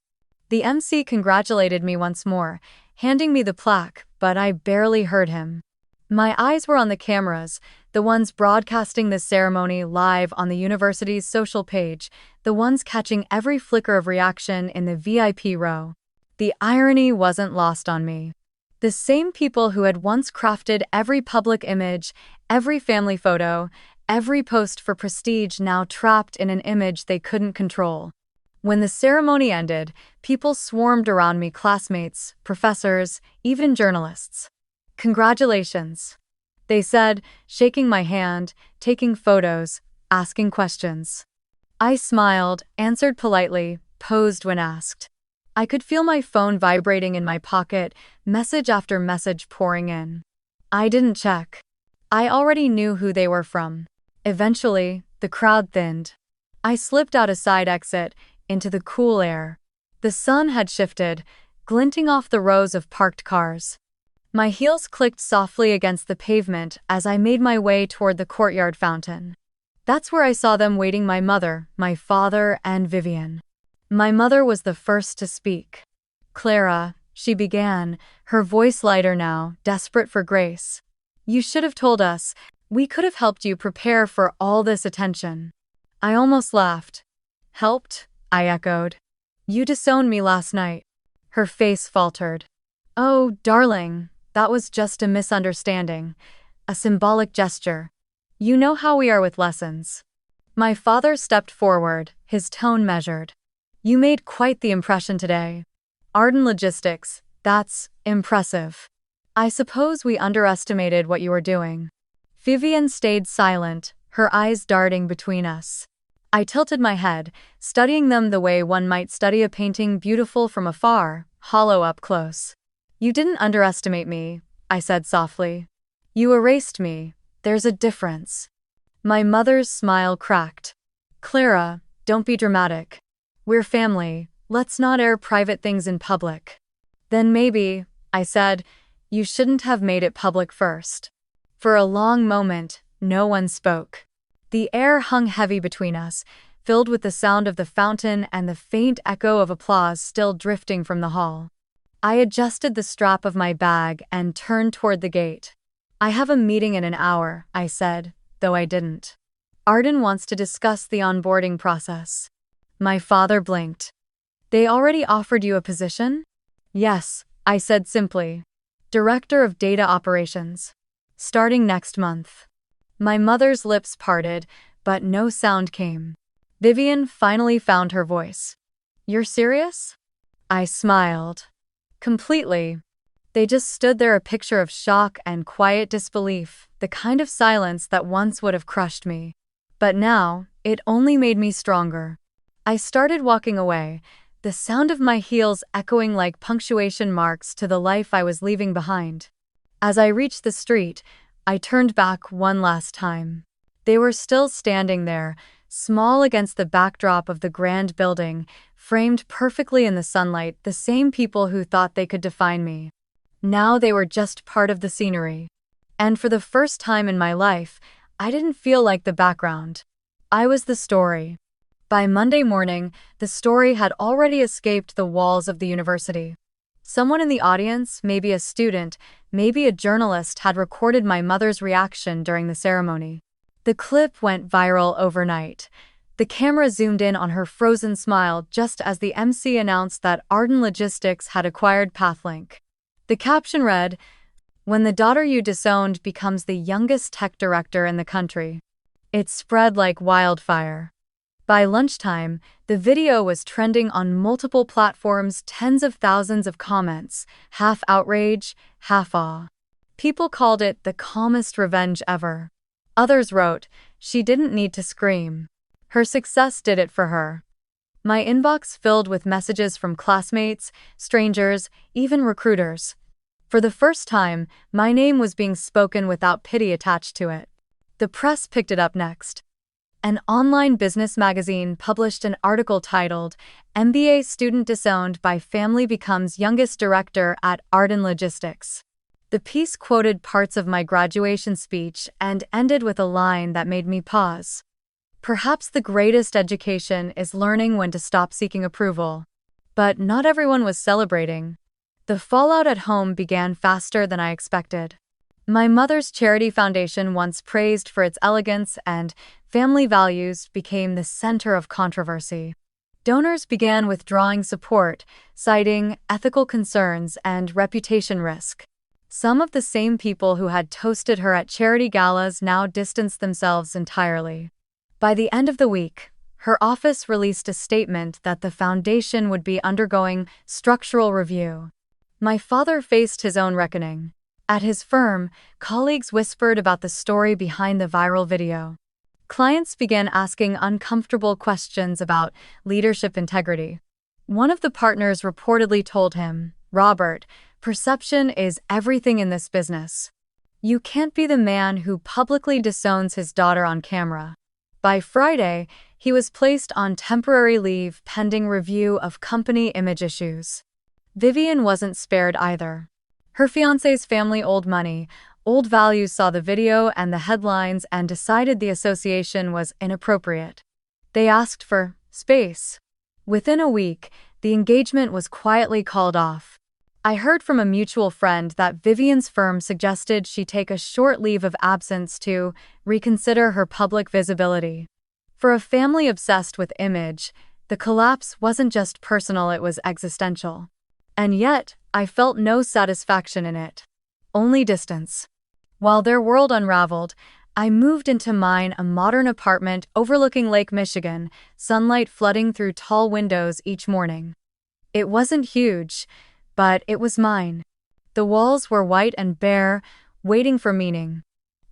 The MC congratulated me once more, handing me the plaque, but I barely heard him. My eyes were on the cameras, the ones broadcasting the ceremony live on the university's social page, the ones catching every flicker of reaction in the VIP row. The irony wasn't lost on me. The same people who had once crafted every public image, every family photo, every post for prestige, now trapped in an image they couldn't control. When the ceremony ended, people swarmed around me: classmates, professors, even journalists. "Congratulations," they said, shaking my hand, taking photos, asking questions. I smiled, answered politely, posed when asked. I could feel my phone vibrating in my pocket, message after message pouring in. I didn't check. I already knew who they were from. Eventually, the crowd thinned. I slipped out a side exit, into the cool air. The sun had shifted, glinting off the rows of parked cars. My heels clicked softly against the pavement as I made my way toward the courtyard fountain. That's where I saw them waiting: my mother, my father, and Vivian. My mother was the first to speak. "Clara," she began, her voice lighter now, desperate for grace. "You should have told us. We could have helped you prepare for all this attention." I almost laughed. "Helped?" I echoed. "You disowned me last night." Her face faltered. "Oh, darling. That was just a misunderstanding, a symbolic gesture. You know how we are with lessons." My father stepped forward, his tone measured. "You made quite the impression today. Art and logistics, that's impressive. I suppose we underestimated what you were doing." Vivian stayed silent, her eyes darting between us. I tilted my head, studying them the way one might study a painting, beautiful from afar, hollow up close. "You didn't underestimate me," I said softly. "You erased me. There's a difference." My mother's smile cracked. "Clara, don't be dramatic. We're family. Let's not air private things in public." "Then maybe," I said, "you shouldn't have made it public first." For a long moment, no one spoke. The air hung heavy between us, filled with the sound of the fountain and the faint echo of applause still drifting from the hall. I adjusted the strap of my bag and turned toward the gate. "I have a meeting in an hour," I said, though I didn't. "Arden wants to discuss the onboarding process." My father blinked. "They already offered you a position?" "Yes," I said simply. "Director of Data Operations. Starting next month." My mother's lips parted, but no sound came. Vivian finally found her voice. "You're serious?" I smiled. "Completely." They just stood there, a picture of shock and quiet disbelief, the kind of silence that once would have crushed me. But now, it only made me stronger. I started walking away, the sound of my heels echoing like punctuation marks to the life I was leaving behind. As I reached the street, I turned back one last time. They were still standing there, small against the backdrop of the grand building, framed perfectly in the sunlight, the same people who thought they could define me. Now they were just part of the scenery. And for the first time in my life, I didn't feel like the background. I was the story. By Monday morning, the story had already escaped the walls of the university. Someone in the audience, maybe a student, maybe a journalist, had recorded my mother's reaction during the ceremony. The clip went viral overnight. The camera zoomed in on her frozen smile just as the MC announced that Arden Logistics had acquired Pathlink. The caption read, "When the daughter you disowned becomes the youngest tech director in the country." It spread like wildfire. By lunchtime, the video was trending on multiple platforms, tens of thousands of comments, half outrage, half awe. People called it the calmest revenge ever. Others wrote, "She didn't need to scream. Her success did it for her." My inbox filled with messages from classmates, strangers, even recruiters. For the first time, my name was being spoken without pity attached to it. The press picked it up next. An online business magazine published an article titled, "MBA Student Disowned by Family Becomes Youngest Director at Arden Logistics." The piece quoted parts of my graduation speech and ended with a line that made me pause. "Perhaps the greatest education is learning when to stop seeking approval." But not everyone was celebrating. The fallout at home began faster than I expected. My mother's charity foundation, once praised for its elegance and family values, became the center of controversy. Donors began withdrawing support, citing ethical concerns and reputation risk. Some of the same people who had toasted her at charity galas now distanced themselves entirely. By the end of the week, her office released a statement that the foundation would be undergoing structural review. My father faced his own reckoning. At his firm, colleagues whispered about the story behind the viral video. Clients began asking uncomfortable questions about leadership integrity. One of the partners reportedly told him, "Robert, perception is everything in this business. You can't be the man who publicly disowns his daughter on camera." By Friday, he was placed on temporary leave pending review of company image issues. Vivian wasn't spared either. Her fiancé's family, Old Money, Old Values, saw the video and the headlines and decided the association was inappropriate. They asked for space. Within a week, the engagement was quietly called off. I heard from a mutual friend that Vivian's firm suggested she take a short leave of absence to reconsider her public visibility. For a family obsessed with image, the collapse wasn't just personal, it was existential. And yet, I felt no satisfaction in it. Only distance. While their world unraveled, I moved into mine, a modern apartment overlooking Lake Michigan, sunlight flooding through tall windows each morning. It wasn't huge, but it was mine. The walls were white and bare, waiting for meaning.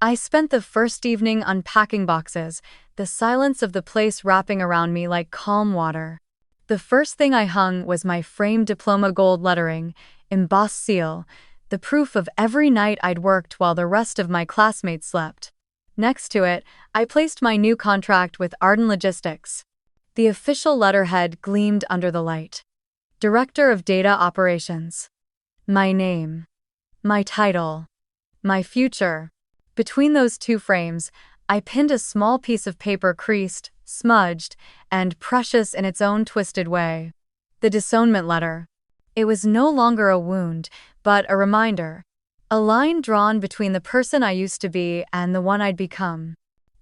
I spent the first evening unpacking boxes, the silence of the place wrapping around me like calm water. The first thing I hung was my framed diploma, gold lettering, embossed seal, the proof of every night I'd worked while the rest of my classmates slept. Next to it, I placed my new contract with Arden Logistics. The official letterhead gleamed under the light. Director of Data Operations. My name. My title. My future. Between those two frames, I pinned a small piece of paper, creased, smudged, and precious in its own twisted way. The disownment letter. It was no longer a wound, but a reminder. A line drawn between the person I used to be and the one I'd become.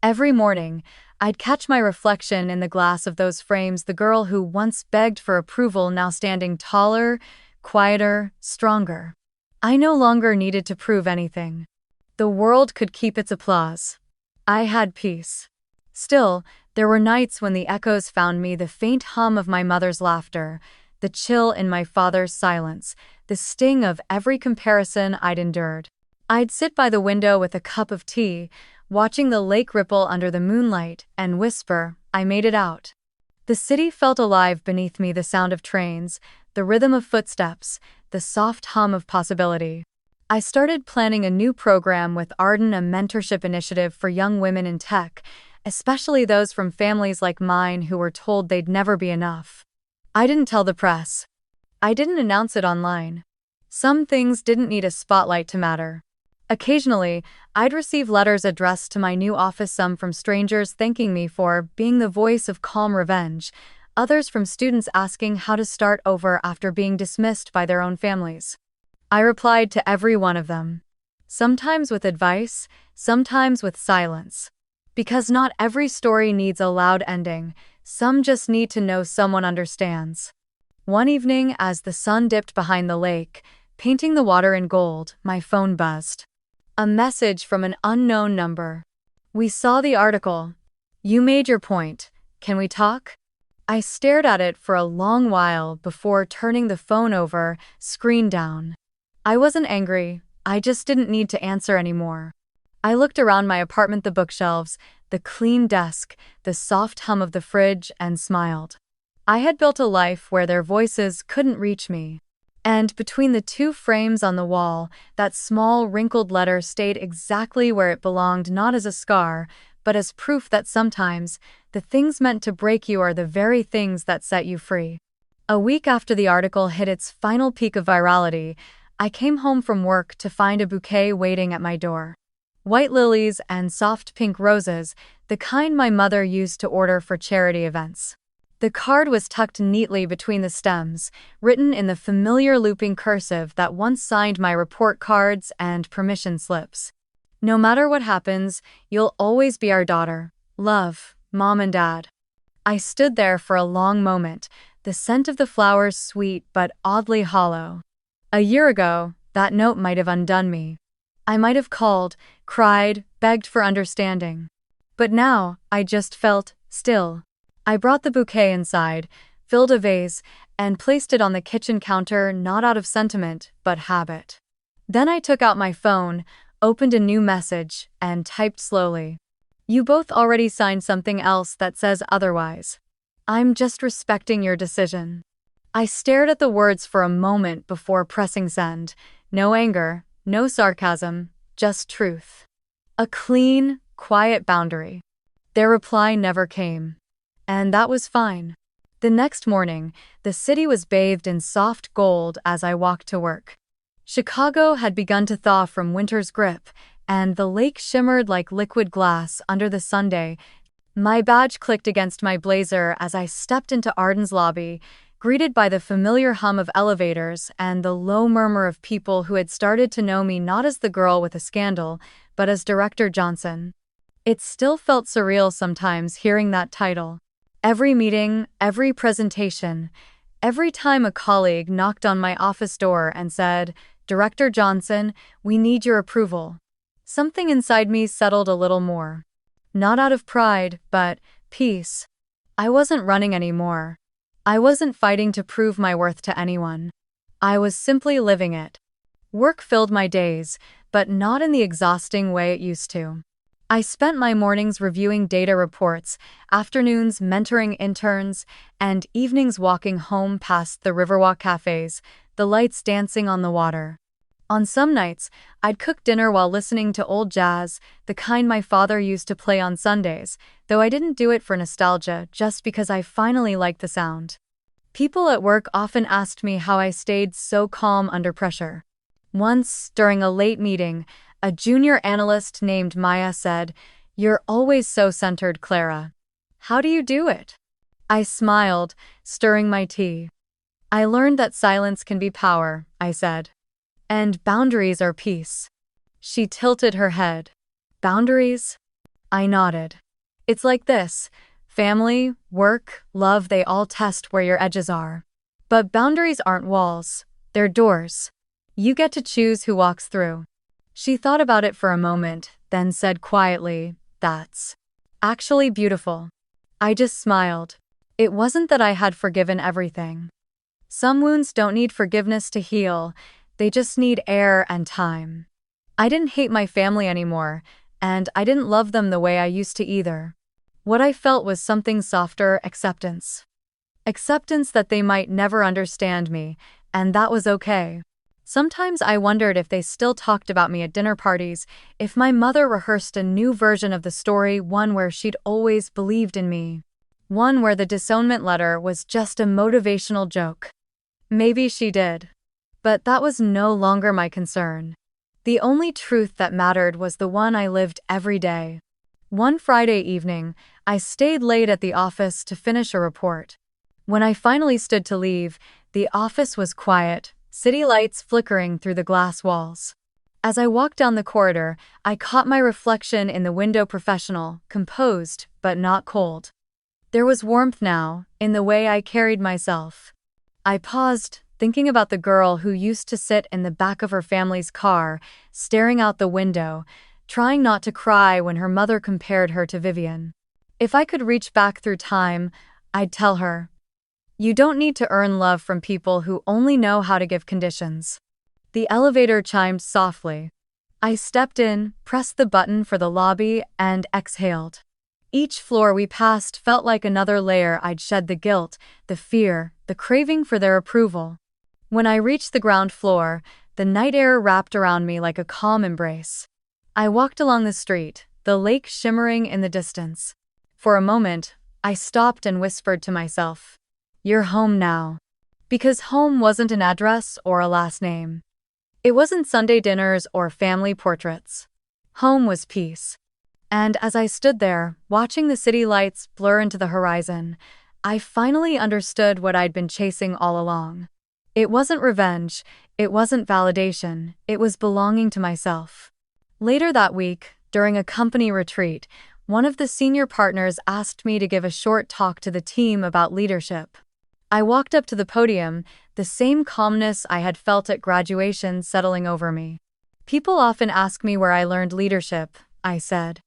Every morning, I'd catch my reflection in the glass of those frames, the girl who once begged for approval now standing taller, quieter, stronger. I no longer needed to prove anything. The world could keep its applause. I had peace. Still, there were nights when the echoes found me, the faint hum of my mother's laughter, the chill in my father's silence, the sting of every comparison I'd endured. I'd sit by the window with a cup of tea, watching the lake ripple under the moonlight, and whisper, "I made it out." The city felt alive beneath me, the sound of trains, the rhythm of footsteps, the soft hum of possibility. I started planning a new program with Arden, a mentorship initiative for young women in tech, especially those from families like mine who were told they'd never be enough. I didn't tell the press. I didn't announce it online. Some things didn't need a spotlight to matter. Occasionally, I'd receive letters addressed to my new office, some from strangers thanking me for being the voice of calm revenge, others from students asking how to start over after being dismissed by their own families. I replied to every one of them. Sometimes with advice, sometimes with silence. Because not every story needs a loud ending, some just need to know someone understands. One evening, as the sun dipped behind the lake, painting the water in gold, my phone buzzed. A message from an unknown number. "We saw the article. You made your point. Can we talk?" I stared at it for a long while before turning the phone over, screen down. I wasn't angry, I just didn't need to answer anymore. I looked around my apartment, the bookshelves, the clean desk, the soft hum of the fridge, and smiled. I had built a life where their voices couldn't reach me. And between the two frames on the wall, that small wrinkled letter stayed exactly where it belonged, not as a scar, but as proof that sometimes, the things meant to break you are the very things that set you free. A week after the article hit its final peak of virality, I came home from work to find a bouquet waiting at my door. White lilies and soft pink roses, the kind my mother used to order for charity events. The card was tucked neatly between the stems, written in the familiar looping cursive that once signed my report cards and permission slips. "No matter what happens, you'll always be our daughter. Love, Mom and Dad." I stood there for a long moment, the scent of the flowers sweet but oddly hollow. A year ago, that note might have undone me. I might have called, cried, begged for understanding. But now, I just felt still. I brought the bouquet inside, filled a vase, and placed it on the kitchen counter, not out of sentiment, but habit. Then I took out my phone, opened a new message, and typed slowly. "You both already signed something else that says otherwise. I'm just respecting your decision." I stared at the words for a moment before pressing send. No anger, no sarcasm, just truth. A clean, quiet boundary. Their reply never came. And that was fine. The next morning, the city was bathed in soft gold as I walked to work. Chicago had begun to thaw from winter's grip, and the lake shimmered like liquid glass under the sunday. My badge clicked against my blazer as I stepped into Arden's lobby, greeted by the familiar hum of elevators and the low murmur of people who had started to know me not as the girl with a scandal, but as Director Johnson. It still felt surreal sometimes hearing that title. Every meeting, every presentation, every time a colleague knocked on my office door and said, "Director Johnson, we need your approval," something inside me settled a little more. Not out of pride, but peace. I wasn't running anymore. I wasn't fighting to prove my worth to anyone. I was simply living it. Work filled my days, but not in the exhausting way it used to. I spent my mornings reviewing data reports, afternoons mentoring interns, and evenings walking home past the Riverwalk cafes, the lights dancing on the water. On some nights, I'd cook dinner while listening to old jazz, the kind my father used to play on Sundays, though I didn't do it for nostalgia, just because I finally liked the sound. People at work often asked me how I stayed so calm under pressure. Once, during a late meeting, a junior analyst named Maya said, "You're always so centered, Clara. How do you do it?" I smiled, stirring my tea. "I learned that silence can be power," I said. "And boundaries are peace." She tilted her head. "Boundaries?" I nodded. "It's like this. Family, work, love, they all test where your edges are. But boundaries aren't walls. They're doors. You get to choose who walks through." She thought about it for a moment, then said quietly, "That's actually beautiful." I just smiled. It wasn't that I had forgiven everything. Some wounds don't need forgiveness to heal, they just need air and time. I didn't hate my family anymore, and I didn't love them the way I used to either. What I felt was something softer: acceptance. Acceptance that they might never understand me, and that was okay. Sometimes I wondered if they still talked about me at dinner parties, if my mother rehearsed a new version of the story, one where she'd always believed in me. One where the disownment letter was just a motivational joke. Maybe she did. But that was no longer my concern. The only truth that mattered was the one I lived every day. One Friday evening, I stayed late at the office to finish a report. When I finally stood to leave, the office was quiet, city lights flickering through the glass walls. As I walked down the corridor, I caught my reflection in the window, professional, composed, but not cold. There was warmth now, in the way I carried myself. I paused, thinking about the girl who used to sit in the back of her family's car, staring out the window, trying not to cry when her mother compared her to Vivian. If I could reach back through time, I'd tell her, "You don't need to earn love from people who only know how to give conditions." The elevator chimed softly. I stepped in, pressed the button for the lobby, and exhaled. Each floor we passed felt like another layer I'd shed, the guilt, the fear, the craving for their approval. When I reached the ground floor, the night air wrapped around me like a calm embrace. I walked along the street, the lake shimmering in the distance. For a moment, I stopped and whispered to myself, "You're home now." Because home wasn't an address or a last name. It wasn't Sunday dinners or family portraits. Home was peace. And as I stood there, watching the city lights blur into the horizon, I finally understood what I'd been chasing all along. It wasn't revenge, it wasn't validation, it was belonging to myself. Later that week, during a company retreat, one of the senior partners asked me to give a short talk to the team about leadership. I walked up to the podium, the same calmness I had felt at graduation settling over me. "People often ask me where I learned leadership," I said.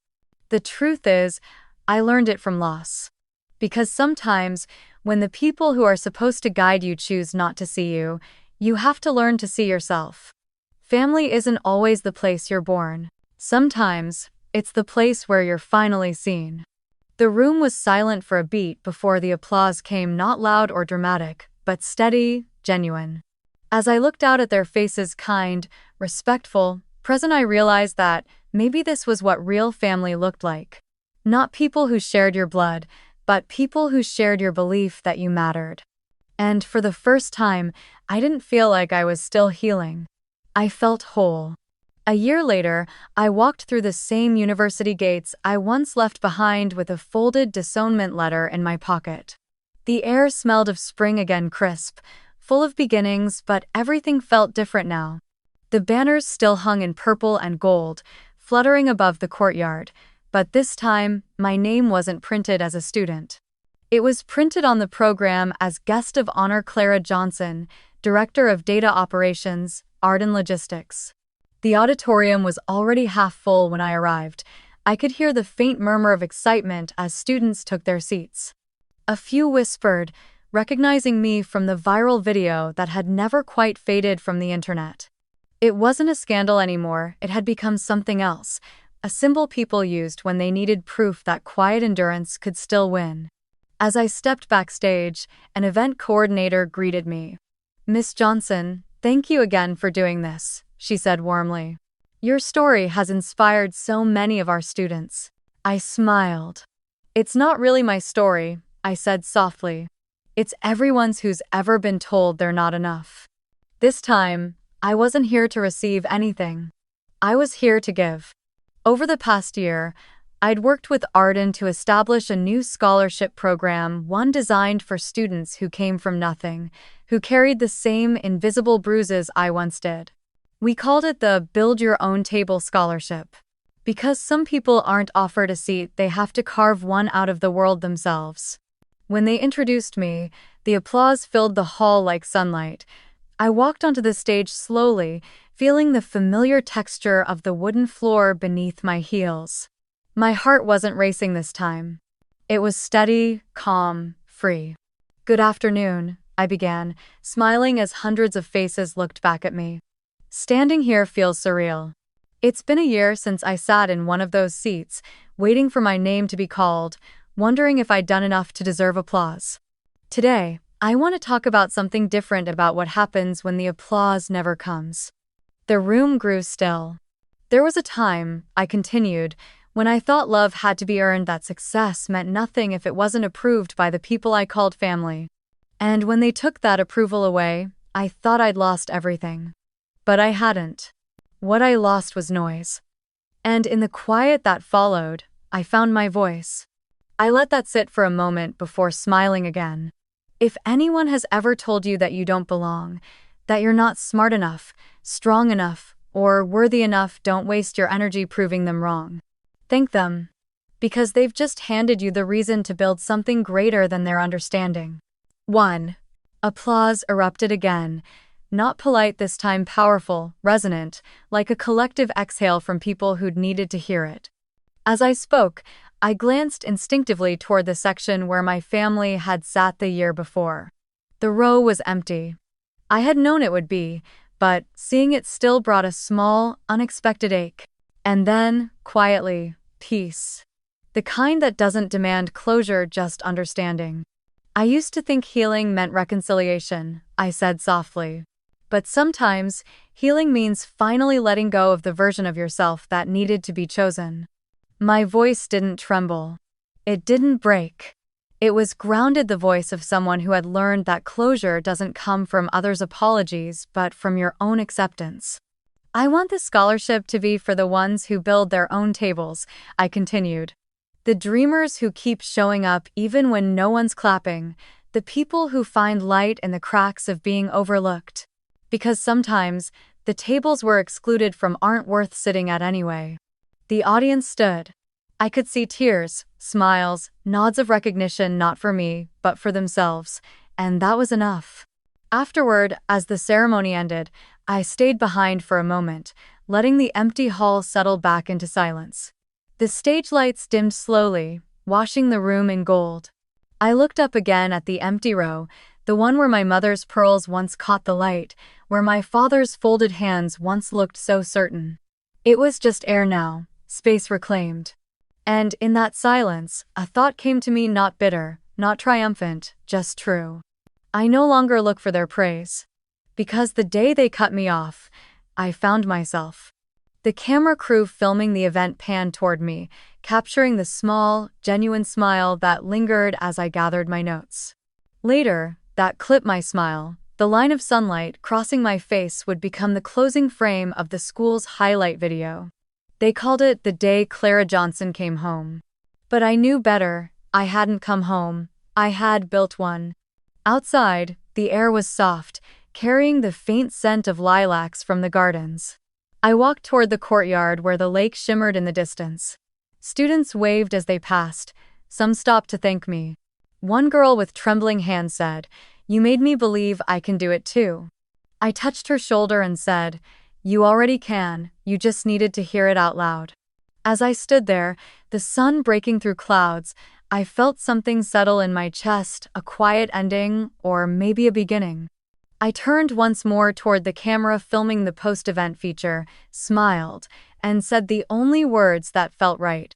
"The truth is, I learned it from loss. Because sometimes, when the people who are supposed to guide you choose not to see you, you have to learn to see yourself. Family isn't always the place you're born. Sometimes, it's the place where you're finally seen." The room was silent for a beat before the applause came, not loud or dramatic, but steady, genuine. As I looked out at their faces, kind, respectful, present, I realized that maybe this was what real family looked like. Not people who shared your blood, but people who shared your belief that you mattered. And for the first time, I didn't feel like I was still healing. I felt whole. A year later, I walked through the same university gates I once left behind with a folded disownment letter in my pocket. The air smelled of spring again, crisp, full of beginnings, but everything felt different now. The banners still hung in purple and gold, fluttering above the courtyard, but this time, my name wasn't printed as a student. It was printed on the program as guest of honor Clara Johnson, Director of Data Operations, Art and Logistics. The auditorium was already half full when I arrived. I could hear the faint murmur of excitement as students took their seats. A few whispered, recognizing me from the viral video that had never quite faded from the internet. It wasn't a scandal anymore, it had become something else, a symbol people used when they needed proof that quiet endurance could still win. As I stepped backstage, an event coordinator greeted me. "Miss Johnson, thank you again for doing this," she said warmly. "Your story has inspired so many of our students." I smiled. "It's not really my story," I said softly. "It's everyone's who's ever been told they're not enough." This time, I wasn't here to receive anything. I was here to give. Over the past year, I'd worked with Arden to establish a new scholarship program, one designed for students who came from nothing, who carried the same invisible bruises I once did. We called it the Build Your Own Table Scholarship. Because some people aren't offered a seat, they have to carve one out of the world themselves. When they introduced me, the applause filled the hall like sunlight. I walked onto the stage slowly, feeling the familiar texture of the wooden floor beneath my heels. My heart wasn't racing this time. It was steady, calm, free. "Good afternoon," I began, smiling as hundreds of faces looked back at me. Standing here feels surreal. It's been a year since I sat in one of those seats, waiting for my name to be called, wondering if I'd done enough to deserve applause. Today, I want to talk about something different, about what happens when the applause never comes. The room grew still. There was a time, I continued, when I thought love had to be earned, that success meant nothing if it wasn't approved by the people I called family. And when they took that approval away, I thought I'd lost everything. But I hadn't. What I lost was noise. And in the quiet that followed, I found my voice. I let that sit for a moment before smiling again. If anyone has ever told you that you don't belong, that you're not smart enough, strong enough, or worthy enough, don't waste your energy proving them wrong. Thank them. Because they've just handed you the reason to build something greater than their understanding. 1. Applause erupted again. Not polite this time, powerful, resonant, like a collective exhale from people who'd needed to hear it. As I spoke, I glanced instinctively toward the section where my family had sat the year before. The row was empty. I had known it would be, but seeing it still brought a small, unexpected ache. And then, quietly, peace. The kind that doesn't demand closure, just understanding. I used to think healing meant reconciliation, I said softly. But sometimes, healing means finally letting go of the version of yourself that needed to be chosen. My voice didn't tremble. It didn't break. It was grounded, the voice of someone who had learned that closure doesn't come from others' apologies but from your own acceptance. I want this scholarship to be for the ones who build their own tables, I continued. The dreamers who keep showing up even when no one's clapping, the people who find light in the cracks of being overlooked. Because sometimes, the tables we're excluded from aren't worth sitting at anyway. The audience stood. I could see tears, smiles, nods of recognition, not for me, but for themselves, and that was enough. Afterward, as the ceremony ended, I stayed behind for a moment, letting the empty hall settle back into silence. The stage lights dimmed slowly, washing the room in gold. I looked up again at the empty row, the one where my mother's pearls once caught the light, where my father's folded hands once looked so certain. It was just air now, space reclaimed. And in that silence, a thought came to me, not bitter, not triumphant, just true. I no longer look for their praise. Because the day they cut me off, I found myself. The camera crew filming the event panned toward me, capturing the small, genuine smile that lingered as I gathered my notes. Later, that clip, my smile, the line of sunlight crossing my face, would become the closing frame of the school's highlight video. They called it The Day Clara Johnson Came Home. But I knew better. I hadn't come home. I had built one. Outside, the air was soft, carrying the faint scent of lilacs from the gardens. I walked toward the courtyard where the lake shimmered in the distance. Students waved as they passed. Some stopped to thank me. One girl with trembling hands said, "You made me believe I can do it too." I touched her shoulder and said, "You already can, you just needed to hear it out loud." As I stood there, the sun breaking through clouds, I felt something settle in my chest, a quiet ending, or maybe a beginning. I turned once more toward the camera filming the post-event feature, smiled, and said the only words that felt right.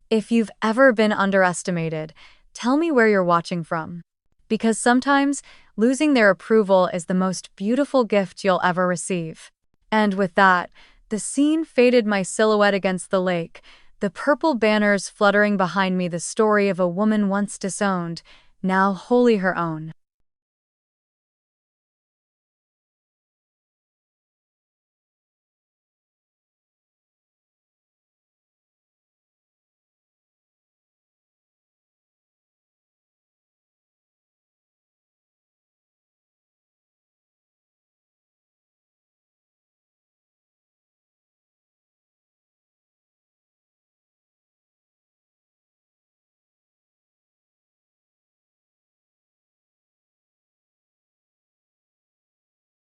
If you've ever been underestimated, tell me where you're watching from. Because sometimes, losing their approval is the most beautiful gift you'll ever receive. And with that, the scene faded, my silhouette against the lake, the purple banners fluttering behind me, the story of a woman once disowned, now wholly her own.